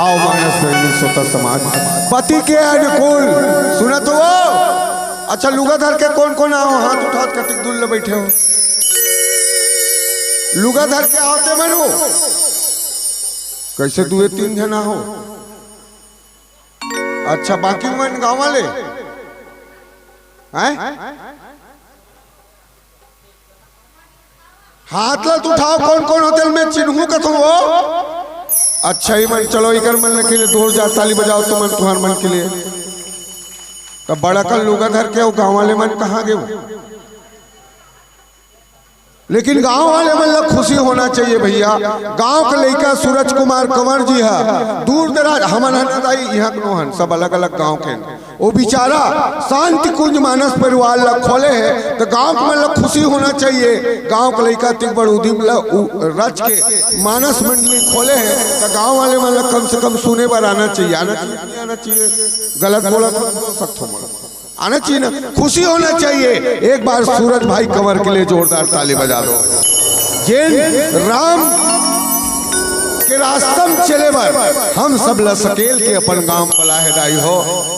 आओ मानस स्वतः समाज पति के अनुकूल सुना तो वो। अच्छा लुगा धर के कौन कौन आओ, हाथ उठा कटिक दुल्ले बैठे हो, लुगा धर के आओते मन हो कैसे दुए तीन जना हो। अच्छा बाकी मन गाँव वाले हैं हाथ लत उठाओ कौन कौन होटल में चिन्हू का तुम हो। अच्छा ही मन चलो इकर मन के लिए 2000 ताली बजाओ तो मन तुम्हार मन के लिए। तब बड़ा कल लुगा धर के गाँव वाले मन कहाँ गए, लेकिन गांव वाले मतलब खुशी होना चाहिए भैया। गांव के लड़का सूरज कुमार कंवर जी है, दूर दराज हमन यहाँ सब अलग अलग गांव के, वो बेचारा शांति कुंज मानस परिवार ला खोले है तो गांव के मतलब खुशी होना चाहिए। गांव के लड़का तिक बड़ उदिम रच के मानस मंडली खोले है तो गांव वाले मतलब कम से कम सुने पर आना चाहिए। आना चाहिए नहीं आना चाहिए, गलत बोला तो सख्त हो आना चाहिए ना, खुशी होना चाहिए। एक बार सूरज भाई कंवर के लिए जोरदार ताली बजा दो। जिन राम के रास्ता में चले बर हम सब लसकेल के अपन गांव पला है हो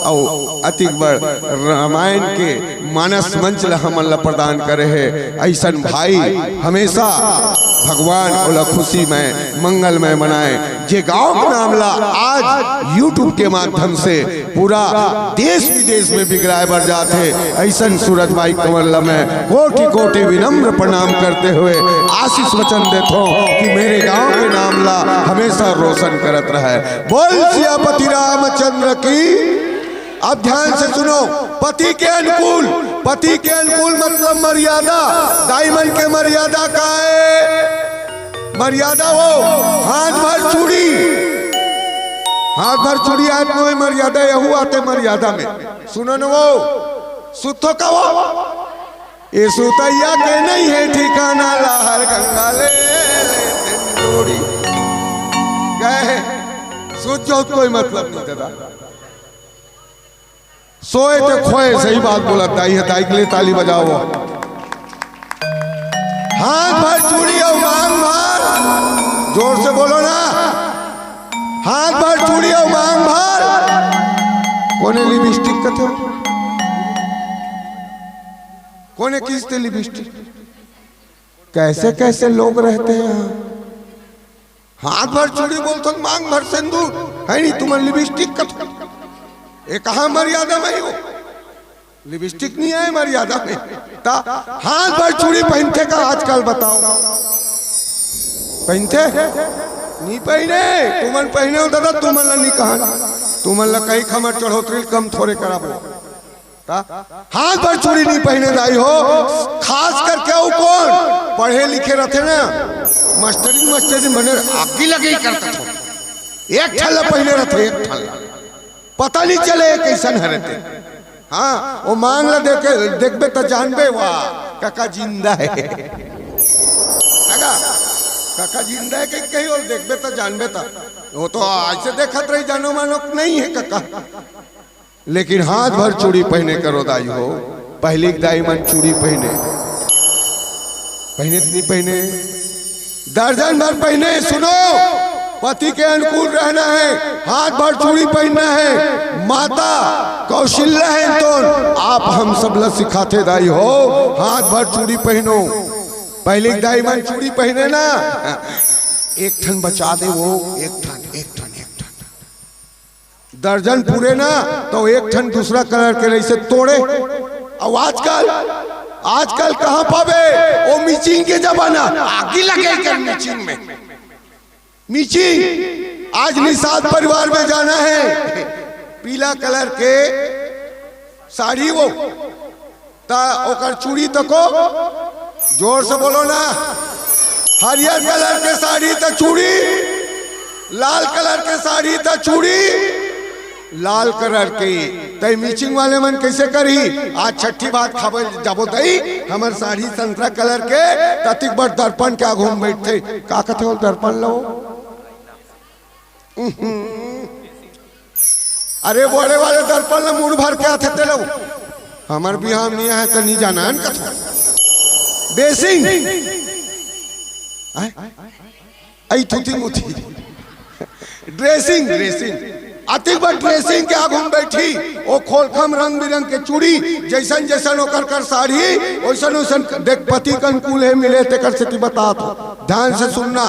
और अति बड़ रामायण के मानस मंच ला हमन ला प्रदान करे है। ऐसा भाई हमेशा भगवान ओला खुशी में मंगल में मनाए। जे गांव का मामला आज YouTube के माध्यम से पूरा देश विदेश में बिगड़ाए बढ़ जाते, ऐसा सूरज भाई कंवर में कोटि कोटि विनम्र प्रणाम करते हुए आशीष वचन देता हूँ कि मेरे गांव के नाम ला हमेशा रोशन करत रहे। बोल सियापति रामचंद्र की। अब ध्यान से सुनो, पति के अनुकूल, पति के अनुकूल मतलब मर्यादा, दाईमन के मर्यादा का है मर्यादा वो हाथ भर चूड़ी, हाथ भर चूड़ी आज में मर्यादा यहू आते मर्यादा में सुनो न वो सुतो का वो ये सुतैया के नहीं है ठिकाना लहर गंगा ले जोड़ी गए सुत जाओ कोई मतलब नहीं दादा, सोए तो खोए। सही बात बोला दाई है, दाई के लिए ताली बजाओ। हाथ भर चूड़ी और मांग भर, जोर से बोलो ना, हाथ भर चूड़ी और मांग भर। कोने लिपस्टिक का थे, कोने किसते लिपस्टिक, कैसे कैसे लोग रहते हैं। हाथ भर चूड़ी बोलते तो मांग भर सिंदूर है नहीं, तुम्हारे लिपस्टिक का ये कहाँ मर्यादा में हो, लिपस्टिक नहीं है मर्यादा में। हाथ भर चूड़ी पहनते का आजकल बताओ, पहनते नहीं पहने, तुमन पहने हो दादा, तुमन ला नहीं कहा, तुमन ला कहीं खमर चढ़ोतरी कम थोड़े कराबो। हाथ भर चूड़ी नहीं पहने दाई हो, खास करके वो कौन पढ़े लिखे रहते ना, मास्टरी मास्टरी बने आगे लगे ही करते थे, एक ठल्ला पहने रहते, एक ठल्ला पता नहीं चले कैसन रहते। हाँ वो मांग ला देखबे तो जानबे वाह काका जिंदा है, काका जिंदा है कहीं और देखबे तो जानबे तो वो तो ऐसे देखत रही जानो मानो नहीं है काका। लेकिन हाथ भर चूड़ी पहने करो दाई हो, पहली दाई मन चूड़ी पहने पहने नहीं पहने दर्जन भर पहने। सुनो पति के अनुकूल रहना है, हाथ भर चूड़ी पहनना है। माता कौशल्या है तो आप हम सब ला सिखाते दाई हो, हाथ भर चूड़ी पहनो। पहले दाई मन चूड़ी पहने ना, एक ठन बचा दे वो, एक ठन एक ठन एक ठन दर्जन पूरे ना तो एक ठन दूसरा कलर के जैसे तोड़े। अब आजकल कहाँ पावे वो मिचिंग के जमाना, आगे लगे कर मिचिंग में, मिचिंग आज निषाद परिवार में जाना है, पीला कलर के साड़ी वो ओकर चूड़ी तको, जोर से बोलो ना, हरियर कलर के साड़ी तो चूड़ी, लाल कलर के साड़ी तो चूड़ी, लाल कलर के तई मिचिंग वाले मन कैसे करी। आज छठी बात खाबे जाबो दई हमर साड़ी संतरा कलर के ततिक बड़ दर्पण क्या घूम बैठे का कहते हो दर्पण लो। अरे बड़े वाले दर्पण ला मुड़ भर के आते लो, हमार बिहार नहीं है तो नहीं जाना है कथा बेसिंग आई थुथी मुथी ड्रेसिंग ड्रेसिंग अतिक बा ड्रेसिंग के आगू में बैठी ओ खोलखम रंग बिरंग के चूड़ी जैसन जैसन ओकर कर साड़ी वैसन वैसन देख पति के अनुकूल है मिले तेकर से बता तो ध्यान से सुनना।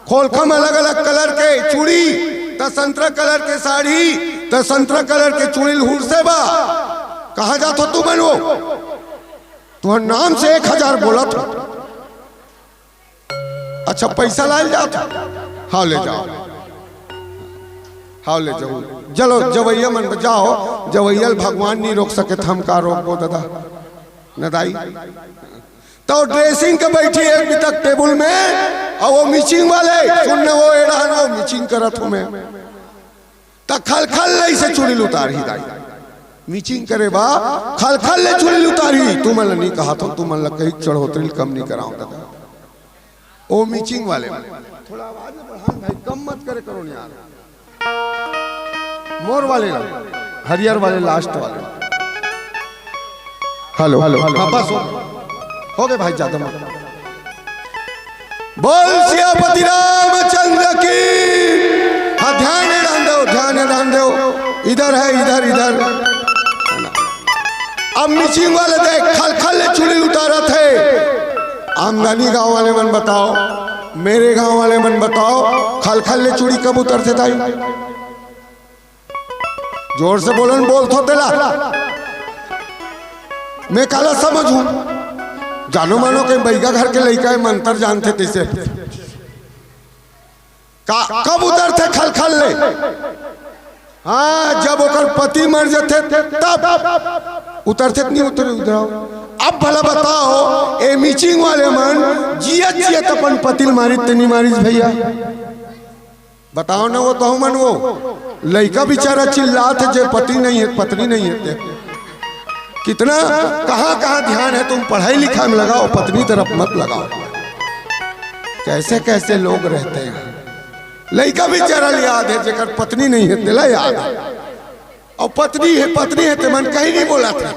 खोलखम अलग अलग कलर के चूड़ी त संतरा कलर के साड़ी त संतरा कलर के चूड़ी हुर से बा कहा जात हो तू बनो तुम्हार नाम से 1000 बोला था। अच्छा पैसा लाल जाता हाँ ले जाओ हाँ ले जाओ चलो जवैया मन जाओ जवैयल भगवान नहीं रोक सके हम का रोको दादा नदाई तो ड्रेसिंग के बैठी एक भी तक टेबल में और वो मिचिंग वाले सुनने वो एड़ा वो मिचिंग करत हूँ मैं तक खल खल ले से चुड़ी उतार ही दाई मिचिंग करे बा खल खल ले चुड़ी उतारी तू मन नहीं कहा तो तू मन कहीं चढ़ोतरी कम नहीं कराऊं दादा ओ मिचिंग वाले थोड़ा आवाज बढ़ा भाई कम मत करे करो नहीं यार मोर वाले हरियर वाले लास्ट वाले हेलो हेलो हाँ बस हो गए भाई ज्यादा मत बोल सियापति रामचंद्र की हाँ ध्यान दो इधर है इधर इधर अब मिचिंग वाले देख खल खल चुड़ी उतारा थे आमदनी गांव वाले मन बताओ मेरे गांव वाले मन बताओ खल खल ले चूड़ी कब उतरते था जोर से बोलन बोल तो दिला मैं काला समझूं जानो मानो के बैगा घर के लड़का मंत्र जानते तैसे कब उतरते खल खल ले हाँ जब ओकर पति मर जाते तब उतरते नहीं उतरे उतराओ। अब भला बताओ ए मीचिंग वाले मन जियत जियत अपन पतिल मारित नहीं मारिस भैया बताओ ना वो तो मन वो लड़का बेचारा चिल्लात है जो पति नहीं है पत्नी नहीं है कितना कहाँ कहाँ ध्यान है तुम पढ़ाई लिखाई में लगाओ पत्नी तरफ मत लगाओ कैसे कैसे लोग रहते हैं लड़का बेचारा याद है जेकर पत्नी नहीं है दिला याद है और पत्नी है तो मन कहीं नहीं बोला था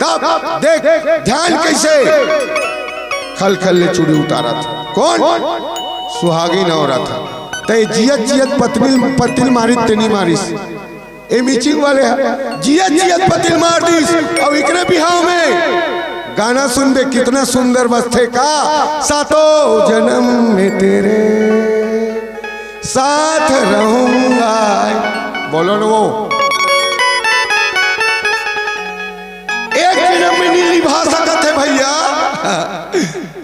तब देख ध्यान कैसे खल खल ले चूड़ी उतारा था कौन सुहागिन औरत था ते जियत जियत पतिल मारित ते नहीं मारिस ए मीचिंग वाले जियत जियत पतिल मार दीस और इकरे बिहाव में गाना सुन दे कितना सुंदर बस्ते का सातों जन्म में तेरे साथ रहूंगा बोलो ना वो एक जन्म में नहीं निभा सकते भैया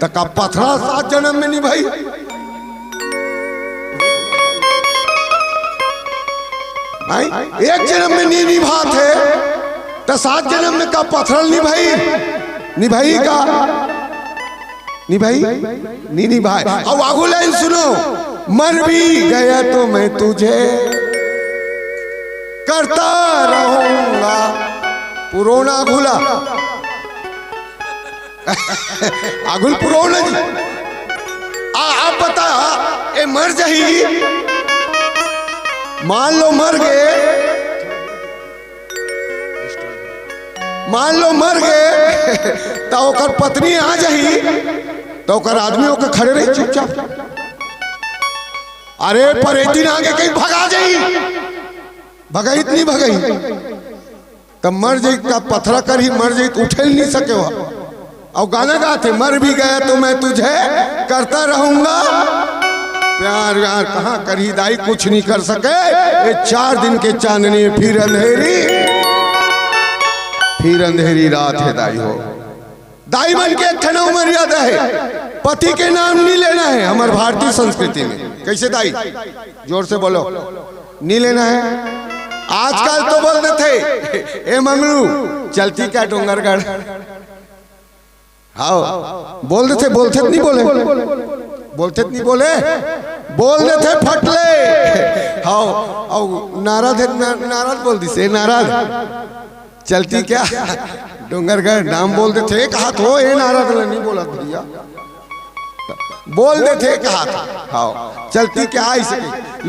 तक पथरा 7 जन्म में नहीं भाई एक जन्म में नहीं निभाते तो 7 जन्म में का पथरल निभाई का निभाई नहीं निभाए। अब आगू लाइन सुनो मर भी गया तो मैं तुझे करता रहूंगा पुरोना घुला आगुल पुरोना जी आप बता ए मर जाही मान लो मर गए तो ओकर पत्नी आ जाही तो ओकर आदमी ओकर खड़े रही चुपचाप अरे पर एक दिन आगे कहीं भगा जाही भगाई नहीं भगाई तब मर जाई का पथरा कर ही मर जाई तो उठे नहीं सके वह और गाना गाते मर भी गया तो मैं तुझे करता रहूंगा प्यार यार कहाँ करी दाई कुछ नहीं कर सके ये 4 दिन के चांदनी फिर अंधेरी रात है दाई हो दाई मन के एक मर्यादा है पति के नाम नहीं लेना है हमारे भारतीय संस्कृति में कैसे दाई जोर से बोलो नहीं लेना है आजकल तो बोलते थे ए मंगलू चलती क्या डोंगरगढ़ हाँ बोलते नहीं बोलते थे फटले हाँ नाराज बोल दी से नाराज चलती क्या डोंगरगढ़ नाम बोलते थे कहा तो ये नाराज नहीं बोला भैया बोल दे थे कहा था हाँ चलती क्या ऐसे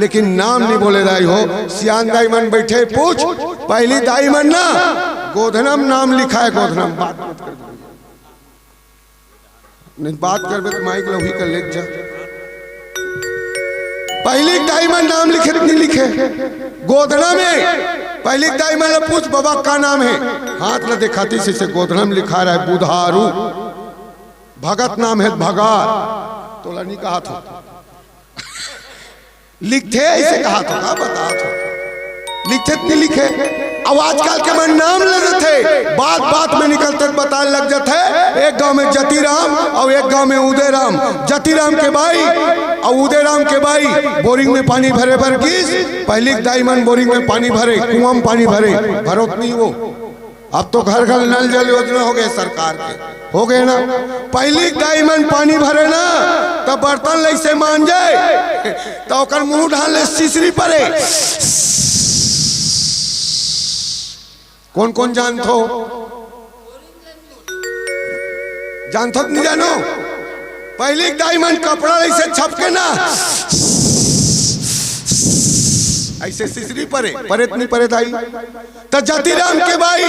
लेकिन नाम नहीं बोले दाई हो सियान दाई मन बैठे पूछ पहली दाई मन ना गोधनम नाम लिखा है गोधनम नहीं बात करबे तो माइक लही कर ले जा। पहली डायमंड नाम लिखे नहीं लिखे गोधना में। पहली डायमंड पूछ बाबा का नाम है, हाथ न दिखाती से गोधना में लिखा रहा है बुधारू। भगत नाम है भगात, तो लनी का हाथ हो लिखते ऐसे कहा तो का बता तो लिखते नहीं लिखे। अब आजकल के मन नाम लेते थे, बात बात में निकलते बताने लग जाते। एक गांव में जतीराम और एक गांव में उदयराम। जतीराम के भाई और उदयराम के भाई बोरिंग में पानी भरे भर किस पहली डायमंड बोरिंग में पानी भरे, कुआं में पानी भरे भरोत नहीं वो। अब तो घर घर नल जल योजना हो गए सरकार के, हो गए ना। पहली डायमंड पानी भरे ना तब बर्तन लैसे मान जाए तो मुंह ढाले सीसरी पड़े। कौन कौन जानतो जानतो नहीं जानो। पहली डायमंड कपड़ा ऐसे छपके ना ऐसे सिसरी परे परे नहीं परे थाई। तो जतीराम के भाई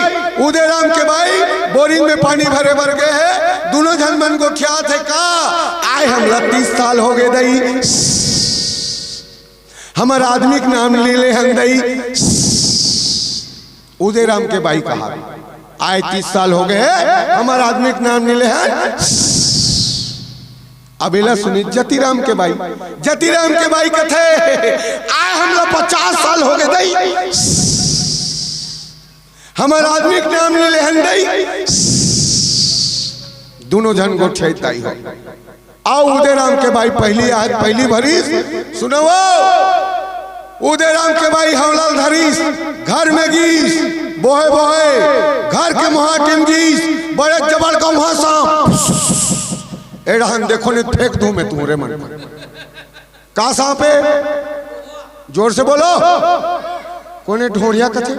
उदयराम के भाई बोरिंग में पानी भरे भर गए हैं। दोनों जन मन को क्या थे का आए हम 30 साल हो गए दई हमार आदमी के नाम ले ले हम दई। उदयराम के भाई कहा आए 30 साल हो गए हमार आदमी के नाम ले ले हैं। अबेला सुनी जतीराम के भाई कथे आए हम लोग 50 साल हो गए दई हमारे आदमी के नाम ले लेहन दई। दोनों जन को छेताई हो। आओ उदयराम के भाई पहली आज पहली भरीस सुनो वो उदयराम के भाई हवलाल धरीस घर में गीस बोहे बोहे घर के मुहाटिम गीस बड़े जबड़ का वहां सांप एड़हन देखो ने फेंक दूं मैं तुम्हारे मन में। कहा सांप है जोर से बोलो। कोने ढोरिया कथे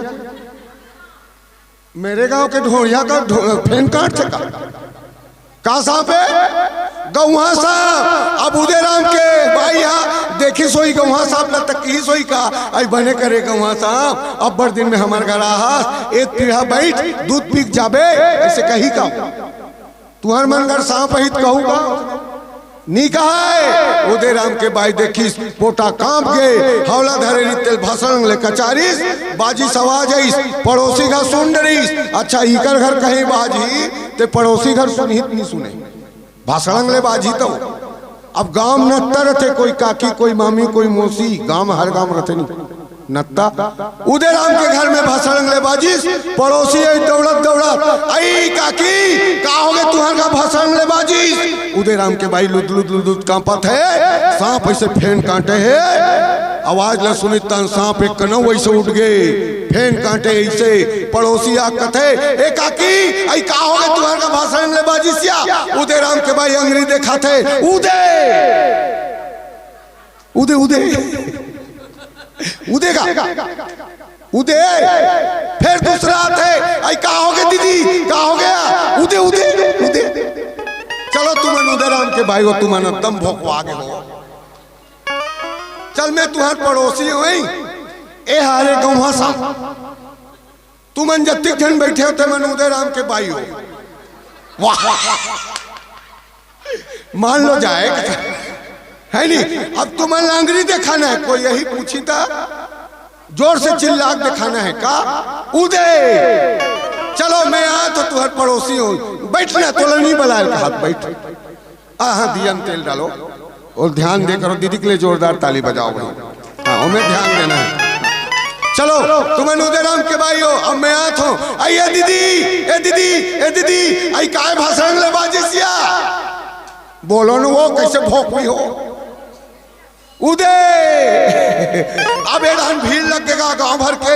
मेरे गांव के ढोरिया का फेन काट थे का सांप है गौहा सांप। अब उदयराम के भाई यहाँ देखी सोई गौहा सांप न तक ही सोई का आई बने करे गौहा सांप। अब बड़ दिन में हमारे घर आहास एक पीढ़ा बैठ दूध पीक जाबे ऐसे कही का तुहर मन घर सांप हित कहूगा नी कहा है। उदयराम के भाई देखी पोटा कांप गए हौला धरे तेल भाषण ले कचारीस बाजी सवाज पड़ोसी घर सुन डरीस। अच्छा इकर घर कहीं बाजी ते पड़ोसी घर सुनहित नहीं सुने भाषण ले बाजी। तो अब गांव में नत्ता रहते कोई काकी कोई मामी कोई मौसी गांव हर गांव रहते नहीं नत्ता। उदयराम के घर में भाषण ले बाजिस पड़ोसी दौड़त दौड़त आई काकी का हो गए तुहर का भाषण ले बाजिस। उदयराम के भाई लुद लुद लुद कांपत है सांप ऐसे फेन काटे है आवाज ला सुनी तन सांप एक कनौ ऐसे उठ गए फेन काटे ऐसे पड़ोसी आ कथे ए काकी आई का हो गए तुहर का भाषण ले बाजिस या। उदयराम के भाई अंगरी देखा थे उदय उदय उदय उदेगा उदय फिर दूसरा थे आई का हो गया दीदी का हो गया उदय उदय उदय। चलो तुमन उदयराम के भाई हो तुमन दम भोकवा गए हो। चल मैं तुम्हार पड़ोसी हुई ए हारे गौहा सा तुमन जत्ती जन बैठे हो तुमन उदयराम के भाई हो। वाह मान लो जाए है नहीं। अब तुम्हें लांगरी दिखाना है कोई यही पूछी था जोर से चिल्ला दिखाना है का उदय। चलो मैं आ तो तुम्हारे पड़ोसी हूँ बैठना तो नहीं बला हाथ बैठ। हाँ दियन तेल डालो और ध्यान देकर दीदी के लिए जोरदार ताली बजाओ भाई। हाँ हमें ध्यान देना है। चलो तुम्हें उदयराम के भाई हो अब मैं आत हूँ। आइए दीदी ए दीदी ए दीदी आई काय भाषण ले बाजिसिया बोलो न वो कैसे भोक भी हो उदय। अब एडान भीड़ लगेगा गांव भर के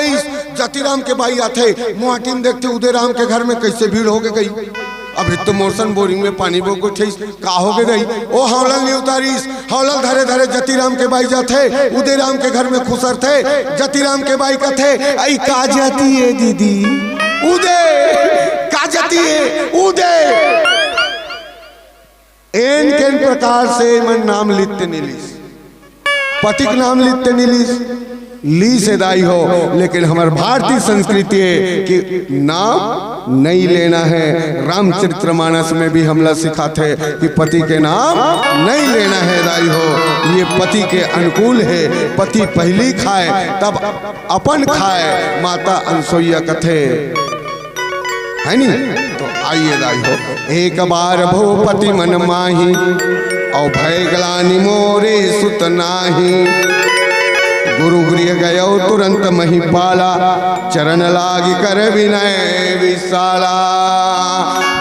जतीराम के भाई आते मुहाटिम देखते उदयराम के घर में कैसे भीड़ हो गई। अब तो मोरसन बोरिंग में पानी बो का हो गई ओ हौलल नहीं उतारीस हौलल धरे धरे जतीराम के भाई जाते उदयराम के घर में खुसर थे। जतीराम के भाई का थे आई का जाती है दीदी उदय का जाती है उदय। एन केन प्रकार से मन नाम लिखते नीलिस पतिक नाम लिखते नीलिस ली से दाई हो, लेकिन हमारे भारतीय संस्कृति है कि नाम नहीं लेना है। रामचरितमानस में भी हमला सिखाते कि पति के नाम नहीं लेना है दाई हो, ये पति के अनुकूल है। पति पहली खाए तब अपन खाए, माता अनसुईया कथे है नी। तो आइए दाई हो, एक बार भूपति मन माही, औ भय ग्लानि मोरे सुत नाही। गुरु गृह गयो तुरंत महिपाला, चरण लागी कर विनय विशाला।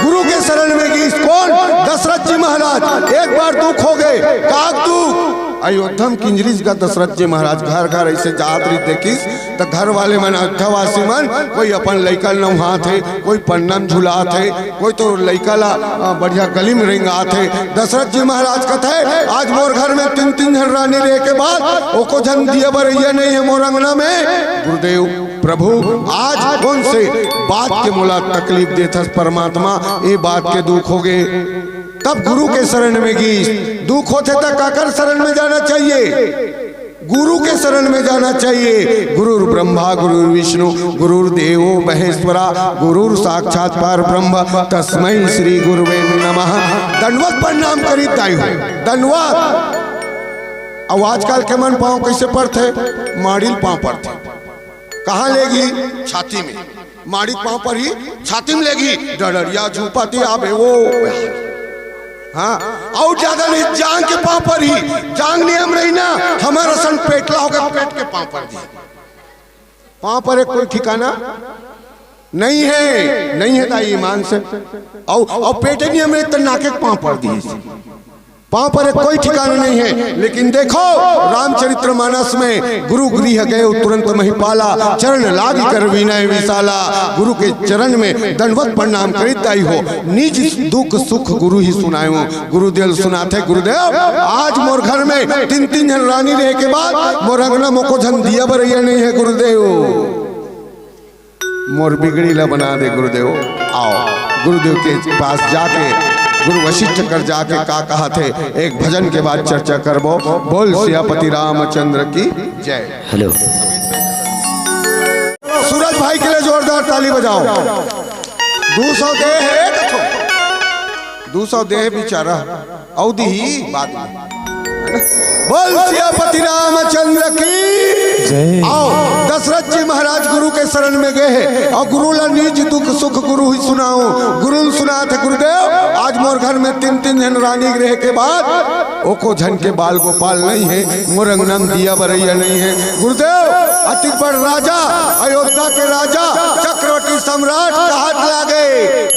गुरु के शरण में गई कौन? दशरथ जी महाराज। एक बार दुख हो गए, काक दुख अयोध्या में किंजरीज का दशरथ जी महाराज घर घर ऐसे जात रही देखिस तो घर वाले मन अयोध्यावासी मन कोई अपन लइका नहा थे, कोई पन्नम झुला थे, कोई तो लइका ला बढ़िया गली में रेंगा थे। दशरथ जी महाराज कथे आज मोर घर में 3-3 जन रानी रहे के बाद ओको जन दिए बरैया नहीं है मोर अंगना में। गुरुदेव प्रभु आज कौन से बात के मोला तकलीफ देथस परमात्मा, ये बात के दुख हो गए। तब गुरु के शरण में गई। दुख होते तक काकर शरण में जाना चाहिए? गुरु के शरण में जाना चाहिए। गुरुर ब्रह्मा गुरुर विष्णु गुरुर्देवो महेश्वरा गुरुर साक्षात पार ब्रह्म तस्मै श्री गुरुवे नमः। दंडवत प्रणाम करी ताई हो, दंडवत। अब आजकल के मन पाँव कैसे पड़ते? माड़िल पाँव पड़ते। कहाँ लेगी? छाती में। माड़ी पाँव पर ही छाती में लेगी। डडरिया झूपाती आबे वो, हाँ और ज्यादा नहीं, जांग के पांव पर ही। जांग नियम रही ना, हमारा सन पेटला होगा, पेट के पांव पर दिया। पांव पर एक कोई ठिकाना नहीं है, नहीं है ताई ईमान से। और पेट नियम रही तो नाके पांव पर दिए, पांव पर एक कोई ठिकाना नहीं है। लेकिन देखो रामचरितमानस में गुरु गृह गए तुरंत महिपाला, चरण लागी कर विनय विशाला। गुरु के चरण में दंडवत प्रणाम करिताई हो, निज दुख सुख गुरु ही सुनायो। गुरुदेव सुनाते गुरुदेव आज मोर घर में 3-3 जन रानी रहे के बाद मोर अंगना मोको जन दिया बरैया नहीं है। गुरुदेव मोर बिगड़ी ला बना दे गुरुदेव। आओ गुरुदेव के पास जाके गुरु वशिष्ठ कर जाके का कहा थे, एक भजन के बाद चर्चा करबो। बोल सियापति रामचंद्र की जय। हेलो सूरज भाई के लिए जोरदार ताली बजाओ। 200 दे है, 200 दे बेचारा औदी ही बात में। बोल सियापति रामचंद्र की जय। आओ दशरथ जी महाराज गुरु के शरण में गए हैं और गुरु ला निज दुख सुख गुरु ही सुनाओ। गुरु सुनाते गुरुदेव आज मोर घर में 3-3 जन रानी रहे के बाद ओको झन के बाल गोपाल नहीं है, मोर अंगनम दिया बरैया नहीं है। गुरुदेव अति बड़ राजा अयोध्या के राजा चक्रवर्ती सम्राट का हाथ लागे,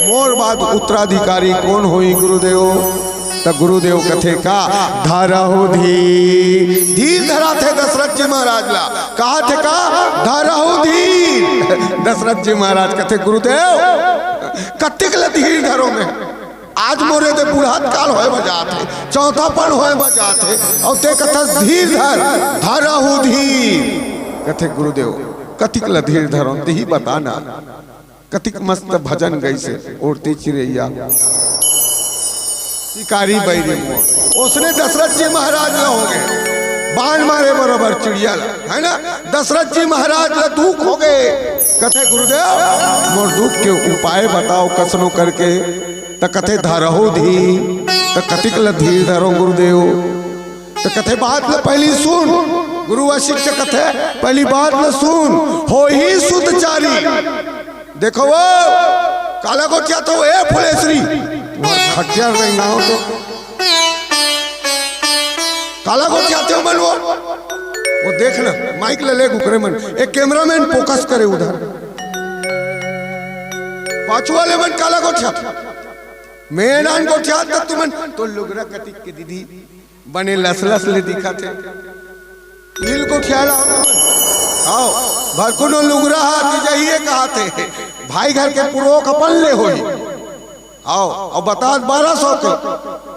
मोर बाद उत्तराधिकारी कौन होई गुरुदेव? तो गुरुदेव कथे का धारहु धीर धरा थे दशरथ जी महाराज ला। कहा थे का धारहु धीर। दशरथ जी महाराज कथे गुरुदेव कतिक ल धीर धरो में, आज मोरे दे बुढ़ात काल होए बजाते, चौथापन होए बजाते और ते कथा धीर धर धारहु धीर। कथे गुरुदेव कतिक ल धीर धरो ही बताना। कतिक मस्त भजन गई से उड़ती चिड़ैया शिकारी बैरी मोर। उसने दशरथ जी महाराज न हो गए, बाण मारे बराबर चिड़िया है ना। दशरथ जी महाराज ला दुख हो गए। कथे गुरुदेव मोर दुख के उपाय बताओ कसनो करके। तो कथे धरहु धी, तो कतिक ल धीर धरो गुरुदेव। तो कथे बात ल पहली सुन, गुरु वशिष्ठ कथे पहली बात ल सुन। हो ही सुतचारी। देखो वो काला को क्या तो ए फुलेश्वरी खटिया रहेगा तो काला को चाहते हो मन वो देखना माइक ले ले गुकरे मन, एक कैमरामैन फोकस करे उधर। पांचवा वाले मन काला को चाहते मैदान को चाहते तुमन तो लुगरा कतिक के दीदी बने लसलस ले दिखा थे नील को ख्याल आओ भरकुनो लुगरा हाथ जाइए कहा थे भाई घर के पुरोक अपन ले होई। आओ और बता 1200 के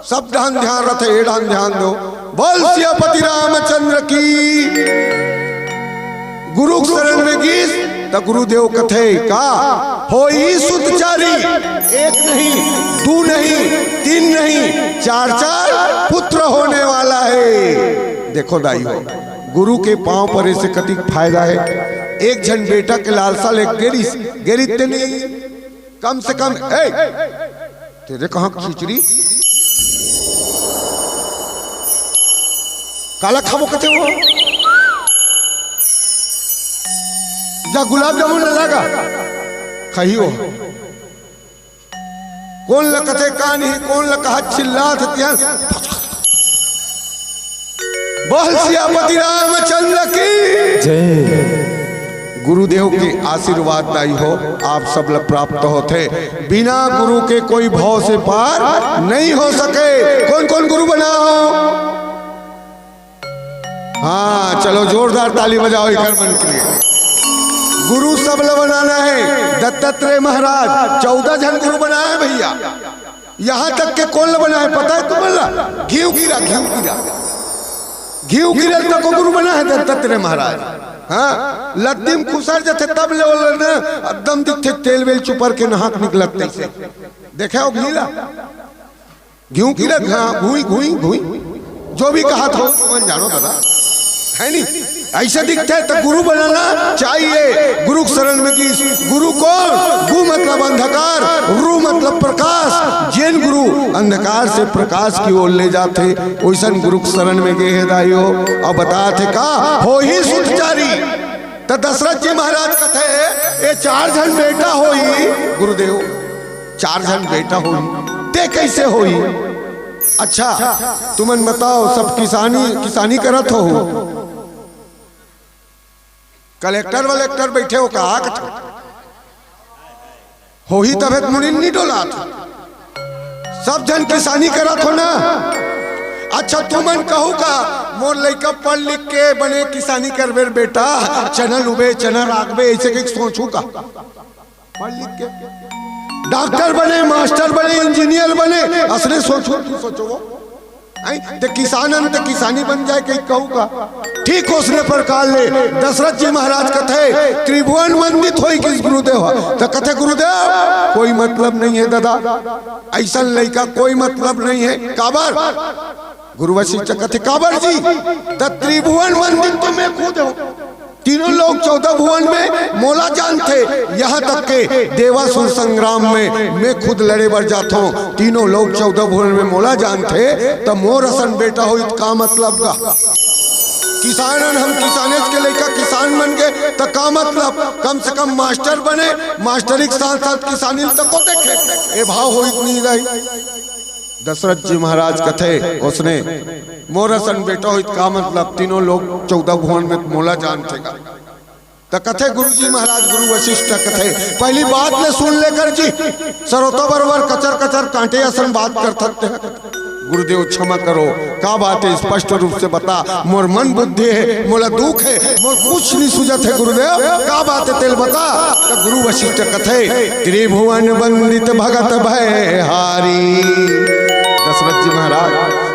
सब ढंग ध्यान रखे, ये ढंग ध्यान दो। बोल सियापति रामचंद्र की। गुरु शरण में गीस तो गुरुदेव कथे का हो ही सुतचारी। एक नहीं, 2 नहीं, 3 नहीं, 4 पुत्र होने वाला है। देखो दाई हो गुरु के पांव पर ऐसे कतिक फायदा है। एक जन बेटा के लालसा ले गेरी तेनी कम से कम तेरे कहां खिचड़ी काला खाबो कते वो जा गुलाब जामुन लगा खाइयो कौन लकते कान ही कौन लका चिल्लात त्यान बोल सियापति रामचंद्र की जय। गुरुदेव के आशीर्वाद दाई हो आप सब लोग प्राप्त होते। बिना गुरु के कोई भाव से पार नहीं हो सके। कौन कौन गुरु बना हो? हाँ चलो जोरदार ताली बजाओ इकर बन के लिए। गुरु सब लोग बनाना है। दत्तात्रेय महाराज 14 जन गुरु बनाए भैया। यहाँ तक के कौन बना है पता है तुम्हें? घी गिरल तक को गुरु बना है दत्तात्रेय महाराज। हाँ लद्दीम खुसर जथे तब ले ना एकदम दिखते तेल वेल चुपर के नहाक निकलत तैसे देखे हो घीला घी गिरत घुई घुई घुई जो भी कहा था मन जानो दादा है नहीं ऐसे दिखते है तो गुरु बनाना चाहिए। गुरु शरण में की गुरु कौन? गु मतलब अंधकार, रु मतलब प्रकाश। जैन गुरु अंधकार से प्रकाश की ओर ले जाते वैसन गुरु शरण में गए दाइयो। और बताते का हो ही सुतचारी। तो दशरथ जी महाराज कथे ये 4 जन बेटा होई गुरुदेव 4 जन बेटा होई ते कैसे होई? अच्छा तुमन बताओ सब किसानी करत हो। कलेक्टर वलेक्टर बैठे हो कहा हो ही तबेत मुनि नहीं डोला था। सब जन किसानी करत हो ना। अच्छा तुमन कहू का मोर लइका पढ़ लिख के बने किसानी करबे बेटा चना लुबे चना राखबे ऐसे के सोचू का? पढ़ लिख के डॉक्टर बने मास्टर बने इंजीनियर बने असली सोचो तो किसानन तो किसानी बन जाए कहीं कहू का? ठीक उसने प्रकार ले दशरथ जी महाराज कथे त्रिभुवन वंदित होई किस गुरुदेव तो कथे गुरुदेव कोई मतलब नहीं है दादा ऐसा लड़का कोई मतलब नहीं है। काबर गुरु वशिष्ठ कथे काबर जी तो त्रिभुवन वंदित तो मैं खुद हूँ। तीनों लोग 14 भुवन में मोला जानते। यहाँ तक के देवासुर संग्राम में मैं खुद लड़े बर जाता हूँ। तीनों लोग 14 भुवन में मोला जानते तो मोर असन बेटा हो का मतलब का? किसानन हम किसाने के लेकर किसान बन गए तो का मतलब? कम से कम मास्टर बने मास्टरी के साथ साथ किसानी तक को देखे ये भाव हो नहीं रही। दशरथ जी महाराज कथे उसने मोरसन बेटा हो का मतलब? तीनों लोग 14 भुवन में मोला जानते का। तो कथे गुरु जी महाराज गुरु वशिष्ठ कथे पहली बात ने सुन लेकर जी सरोतो बरबर कचर कचर कांटे असन बात कर सकते हैं। गुरुदेव क्षमा करो का बात है स्पष्ट रूप से बता। मोर मन बुद्धि है मोला दुख है मोर कुछ नहीं सुझत है गुरुदेव का बात है तेल बता। तो गुरु वशिष्ठ कथे त्रिभुवन वंदित भगत भय हारी। दशरथ जी महाराज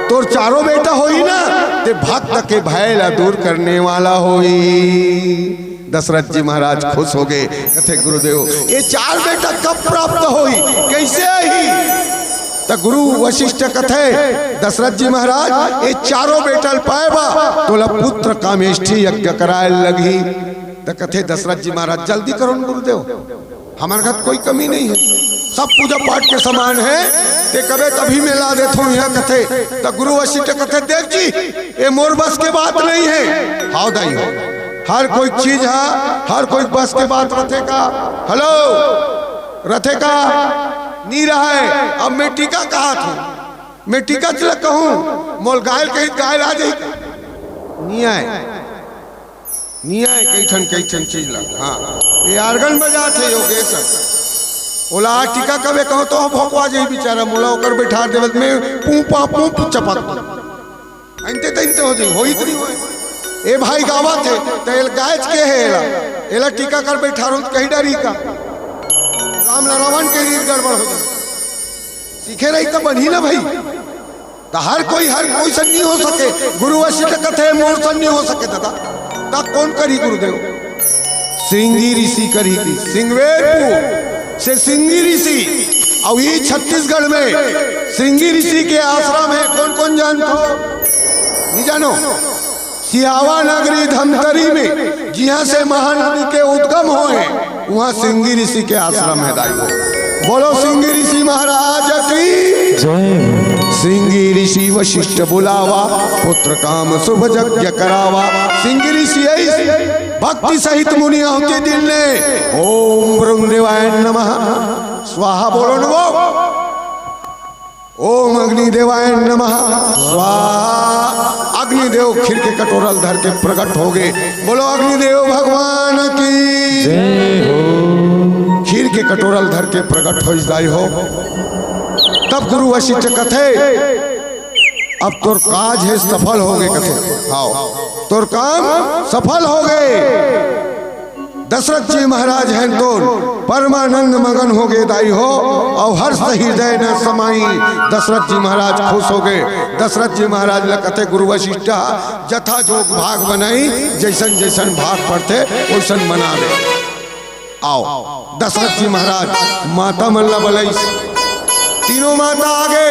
तोर 4 बेटा होई ना ते भक्त के भय ला दूर करने वाला होई। दशरथ जी महाराज खुश हो गए कथे गुरुदेव ये 4 बेटा कब प्राप्त होई कैसे आई? तो गुरु वशिष्ठ कथे दशरथ जी महाराज ये 4 बेटा पाएबा तोला पुत्र कामेष्ठी यज्ञ कराए लगी। तो कथे दशरथ जी महाराज जल्दी करो गुरुदेव हमारे घर कोई कमी नहीं है सब पूजा पाठ के समान है ते कबे तभी में ला देता हूँ यहाँ कथे। तो गुरु वशिष्ठ कथे देख जी ये मोर बस के बात नहीं है। हाउ दाई हो हर कोई चीज है हर कोई बस के बात रथेगा। हेलो रथेगा नहीं रहा है। अब मैं टीका कहा था मैं टीका चला कहूँ मोल गायल कहीं गायल आ जाए नहीं आए कई ठन चीज लग। हाँ ये आर्गन बजा थे योगेश ओला टीका कबे कहो तो भोकवा जाई बेचारा मोला ओकर बैठा देवत में पूपा पूप चपक अंते तंते हो जाई होई तरी होए। ए भाई गावा थे तेल गायच के है एला टीका कर बैठा रहो कहीं डरी का राम रावण के रीत गड़बड़ हो जाए सीखे रही तो बनी ना भाई। तो हर कोई सन नहीं हो सके। गुरु वशिष्ठ कथे मोर सन नहीं हो सके दादा ता कौन करी गुरुदेव? सिंगी ऋषि करी सिंगवेरपुर से सिंगी ऋषि और ये छत्तीसगढ़ में सिंगी ऋषि के आश्रम है। कौन कौन जानते हो? नहीं जानो सियावा नगरी धमतरी में जिहाँ से महानदी के उद्गम होए वहाँ सिंगी ऋषि के आश्रम है दाई हो। बोलो सिंगी ऋषि महाराज की जय। सिंगी ऋषि वशिष्ठ बुलावा पुत्र काम शुभ यज्ञ करावा। सिंगी ऋषि भक्ति सहित मुनि होते दिल ने ओम ब्रह्मदेवाय नमः स्वाहा बोलो नमो। ओम अग्निदेवाय नमः स्वाहा। अग्निदेव खीर के कटोरल धर के प्रकट हो गए। बोलो अग्निदेव भगवान की जय हो। खीर के कटोरल धर के प्रकट हो जाई हो। तब गुरु वशिष्ठ कथे अब तोर काज है सफल हो गए। कथे हाँ तोर काम सफल हो गए। दशरथ जी महाराज हैं तो परमानंद मगन हो गए दाई हो और हर्ष हृदय न समाई। दशरथ जी महाराज खुश हो गए। दशरथ जी महाराज लकते गुरु वशिष्ठ जथा जोग भाग बनाई जैसन जैसन भाग पड़ते वैसन मना दे। आओ दशरथ जी महाराज माता मल्ला बलैस तीनों माता आगे।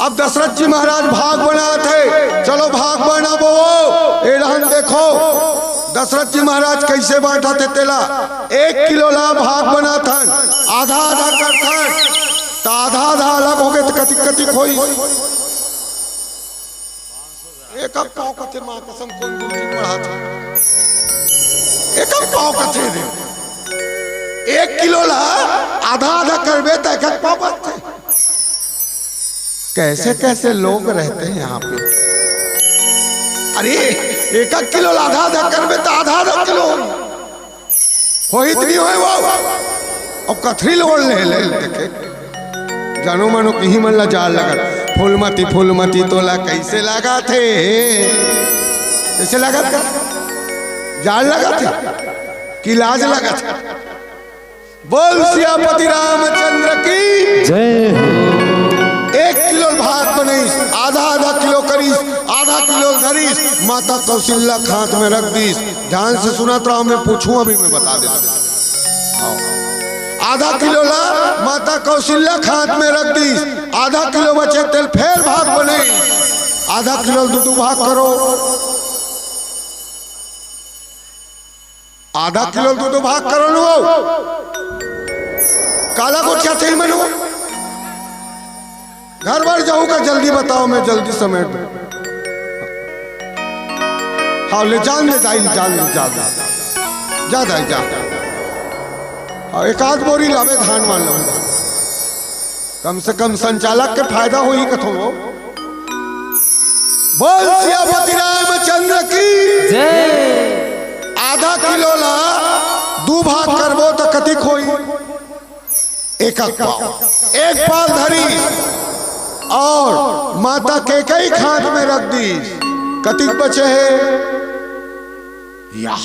अब दशरथ जी महाराज भाग बना थे। चलो भाग बना बो एड़हन देखो दशरथ जी महाराज कैसे बांटा थे तेला। 1 किलो ला भाग बना था आधा आधा कर था तो आधा आधा अलग हो गए तो कति कति खोई एक पाव कथे मां कसम कौन गुरु जी पढ़ा था। एक पाव कथे दे 1 किलो ला आधा आधा करबे तो एक पाव बचते। कैसे कैसे लोग रहते हैं यहाँ पे। अरे 1 किलो आधा आधा करबे तो आधा आधा किलो हो इतनी हो वो। अब कथरी लोग ले देखे जानो मानो कहीं मन ला जाल लगा। फूलमती तोला कैसे लगा थे। कैसे लगा था जाल लगा थे कि लाज लगा था। बोल सियापति रामचंद्र की जय। 1 किलो भात बनीस आधा आधा किलो करीस आधा किलो धरीस माता कौशल्या खात में रख दीस। ध्यान से सुना तो मैं पूछूं अभी मैं बता देता। आधा किलो ला माता कौशल्या खात में रख दीस। आधा किलो बचे तेल फिर भाग बने। आधा किलो दूध भाग करो। आधा किलो दूध भाग करो लो। काला को क्या थे मनो घर बार जाऊंगा जल्दी बताओ मैं जल्दी समेट दूं। हाँ ले जान दे दाई जान दे जा दाई जा। हाँ 1 आध बोरी लावे धान मान लो कम से कम संचालक के फायदा हो ही कथो। बोल सियापति रामचंद्र की जय। आधा किलो ला 2 भाग करबो तो कति खोई 1 पाव। 1 पाव धरी और माता के कई खात में रख दी। कतिक बचे है या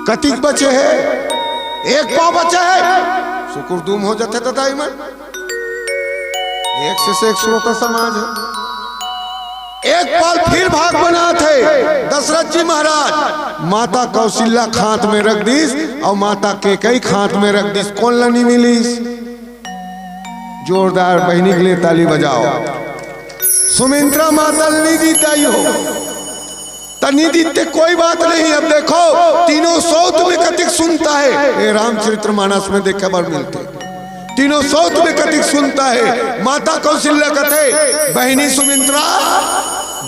कतिक बचे है 1 पाव बचे है। शुक्र दुम हो जाते तो दाई मन 1 से 1 श्रोता समाज है। 1 पाव फिर भाग बना थे दशरथ जी महाराज। माता कौशल्या खात में रख दीस और माता के कई खात में रख दीस। कौन ला नहीं मिलीस। जोरदार बहनी के लिए ताली बजाओ। सुमित्रा माता निधि ताई हो तनिधि ते कोई बात नहीं। अब देखो तीनों सौत में कतिक सुनता है। ये रामचरितमानस में देखे बार मिलते। तीनों सौत में कतिक सुनता है। माता कौशल्या कथे बहनी सुमित्रा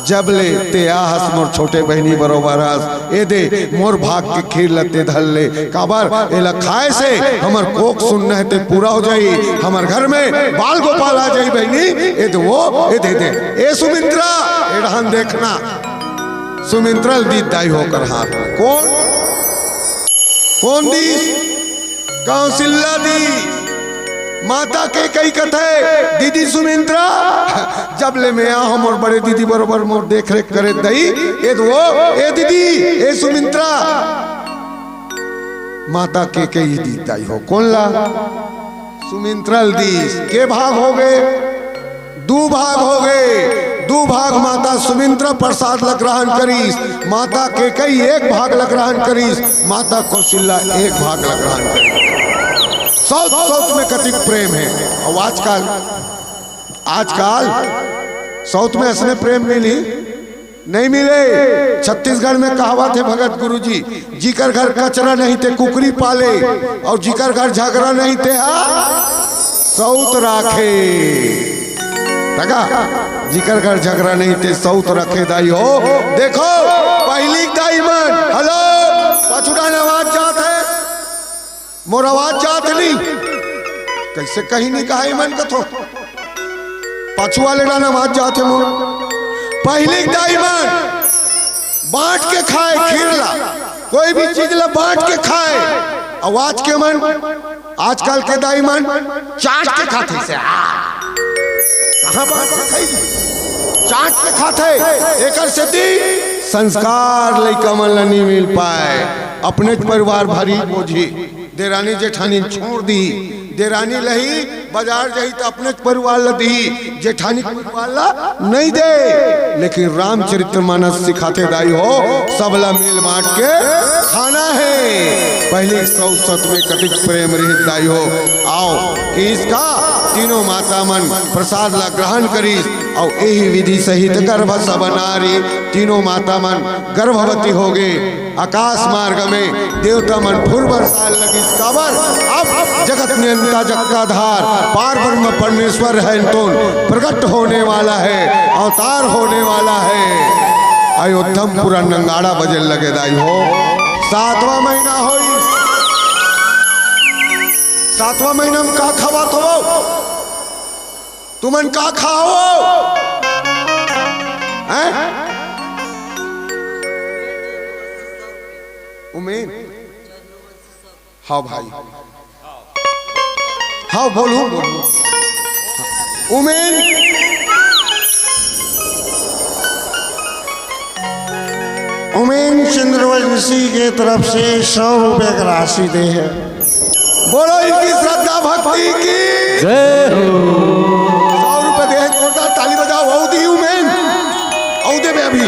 जब ले ते आहस मोर छोटे बहनी बरोबर हस ए दे मोर भाग के खीर लते धल ले काबर एला खाए से हमर कोक सुनना है ते पूरा हो जाई। हमर घर में बाल गोपाल आ जाई बहनी ए दे वो ए दे ए सुमित्रा ए रहन देखना। सुमित्रा दी दाई होकर हाथ में कौन दी कौशल्या दी। माता के कई कथे दीदी सुमित्रा जब ले मैं हम और बड़े दीदी बरोबर मोर देख रेख करे दई ए वो ए दीदी ए सुमित्रा। माता के कई दी दाई हो कौन ला सुमित्रा दी। के भाग हो गए 2 भाग हो गए। 2 भाग माता सुमित्रा प्रसाद लग ग्रहण करीस। माता के कई 1 भाग लग ग्रहण करीस। माता कौशल्या 1 भाग लग ग्रहण करीस। साउथ में कतिक प्रेम है। और आजकल साउथ में ऐसने प्रेम मिली नहीं मिले। छत्तीसगढ़ में कहावत है भगत गुरु जी, जिकर घर कचरा नहीं थे कुकरी पाले, और जिकर घर झगड़ा नहीं थे सौत राखे। लगा जिकर घर झगड़ा नहीं थे सौत रखे दाई हो। देखो पहली दाई मन हेलो पछुड़ा आवाज जात है, मोर आवाज जात नहीं कैसे कहीं नहीं कहा मन कथो पछुआ ले डाना आवाज जात है मोर। पहली दाई मन बांट के खाए, खीरला कोई भी चीज ला बांट के खाए। आवाज के मन आजकल के दाई मन चाट के खाते से कहां बांट के खाई चाट के खाते। एकर सेती संस्कार लइका मन ला नहीं मिल पाए। अपने परिवार भरी बोझी देरानी जेठानी छोड़ दी, देरानी लही बाजार जाही तो अपने परिवार ला दी, जेठानी परिवार ला नहीं दे। लेकिन रामचरितमानस सिखाते दाई हो सबला मिल बांट के खाना है। पहले 100 में कतिक प्रेम रहित दाई हो। आओ कि इसका तीनों माता मन प्रसाद ला ग्रहण करी और यही विधि सहित गर्भ सब नारी तीनों माता मन गर्भवती हो गए। आकाश मार्ग में देवता मन फुर बरसाल लगी काबर। अब जगत नियंता जग का धार पार ब्रह्म परमेश्वर है तो प्रकट होने वाला है, अवतार होने वाला है। अयोध्यम पूरा नंगाड़ा बजे लगे दाई हो। 7वां महीना हो, 7वां महीना में का खावा तो तुमन का खाओ हैं? उमेन हाँ भाई हाँ बोलू उमेन उमेन चंद्रवंशी के तरफ से 100 रुपए का राशि दे है। बोलो इनकी श्रद्धा भक्ति की जय हो। 100 रुपए दे, जोरदार ताली बजाओ। औदी उमेन औदे में अभी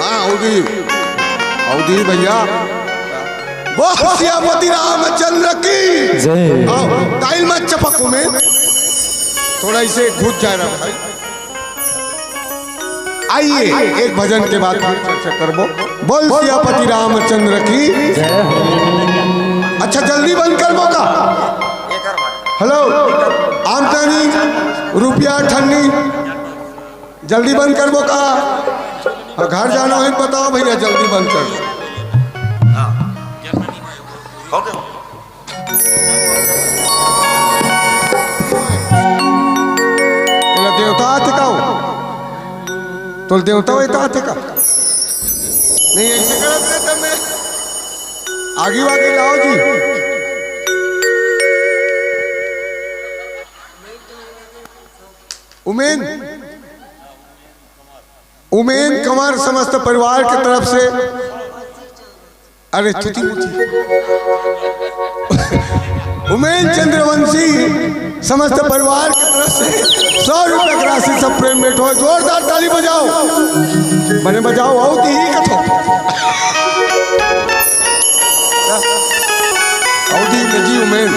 हाँ औदी भैया वो सियापति रामचंद्र की जय। टाइल मत चपक उमेन, थोड़ा इसे घुस जा रहा भाई। आइए एक भजन के बाद फिर चर्चा करबो। बोल सियापति रामचंद्र की जय। अच्छा जल्दी बंद करबो का हेलो आमदनी रुपया ठन्नी जल्दी बंद करबो का। घर जाना है बताओ भैया जल्दी बंद कर। देवता आते का तो देवता वही आते का नहीं ऐसे करते तब मैं आगे वागे लाओ जी। उमेन कंवर समस्त परिवार की तरफ से अरे तुती उमेन चंद्रवंशी समस्त परिवार की तरफ से 100 रुपए की राशि सब प्रेम भेंट हो। जोरदार ताली बजाओ बने बजाओ बहुत ही कथो औदी जी उमेन।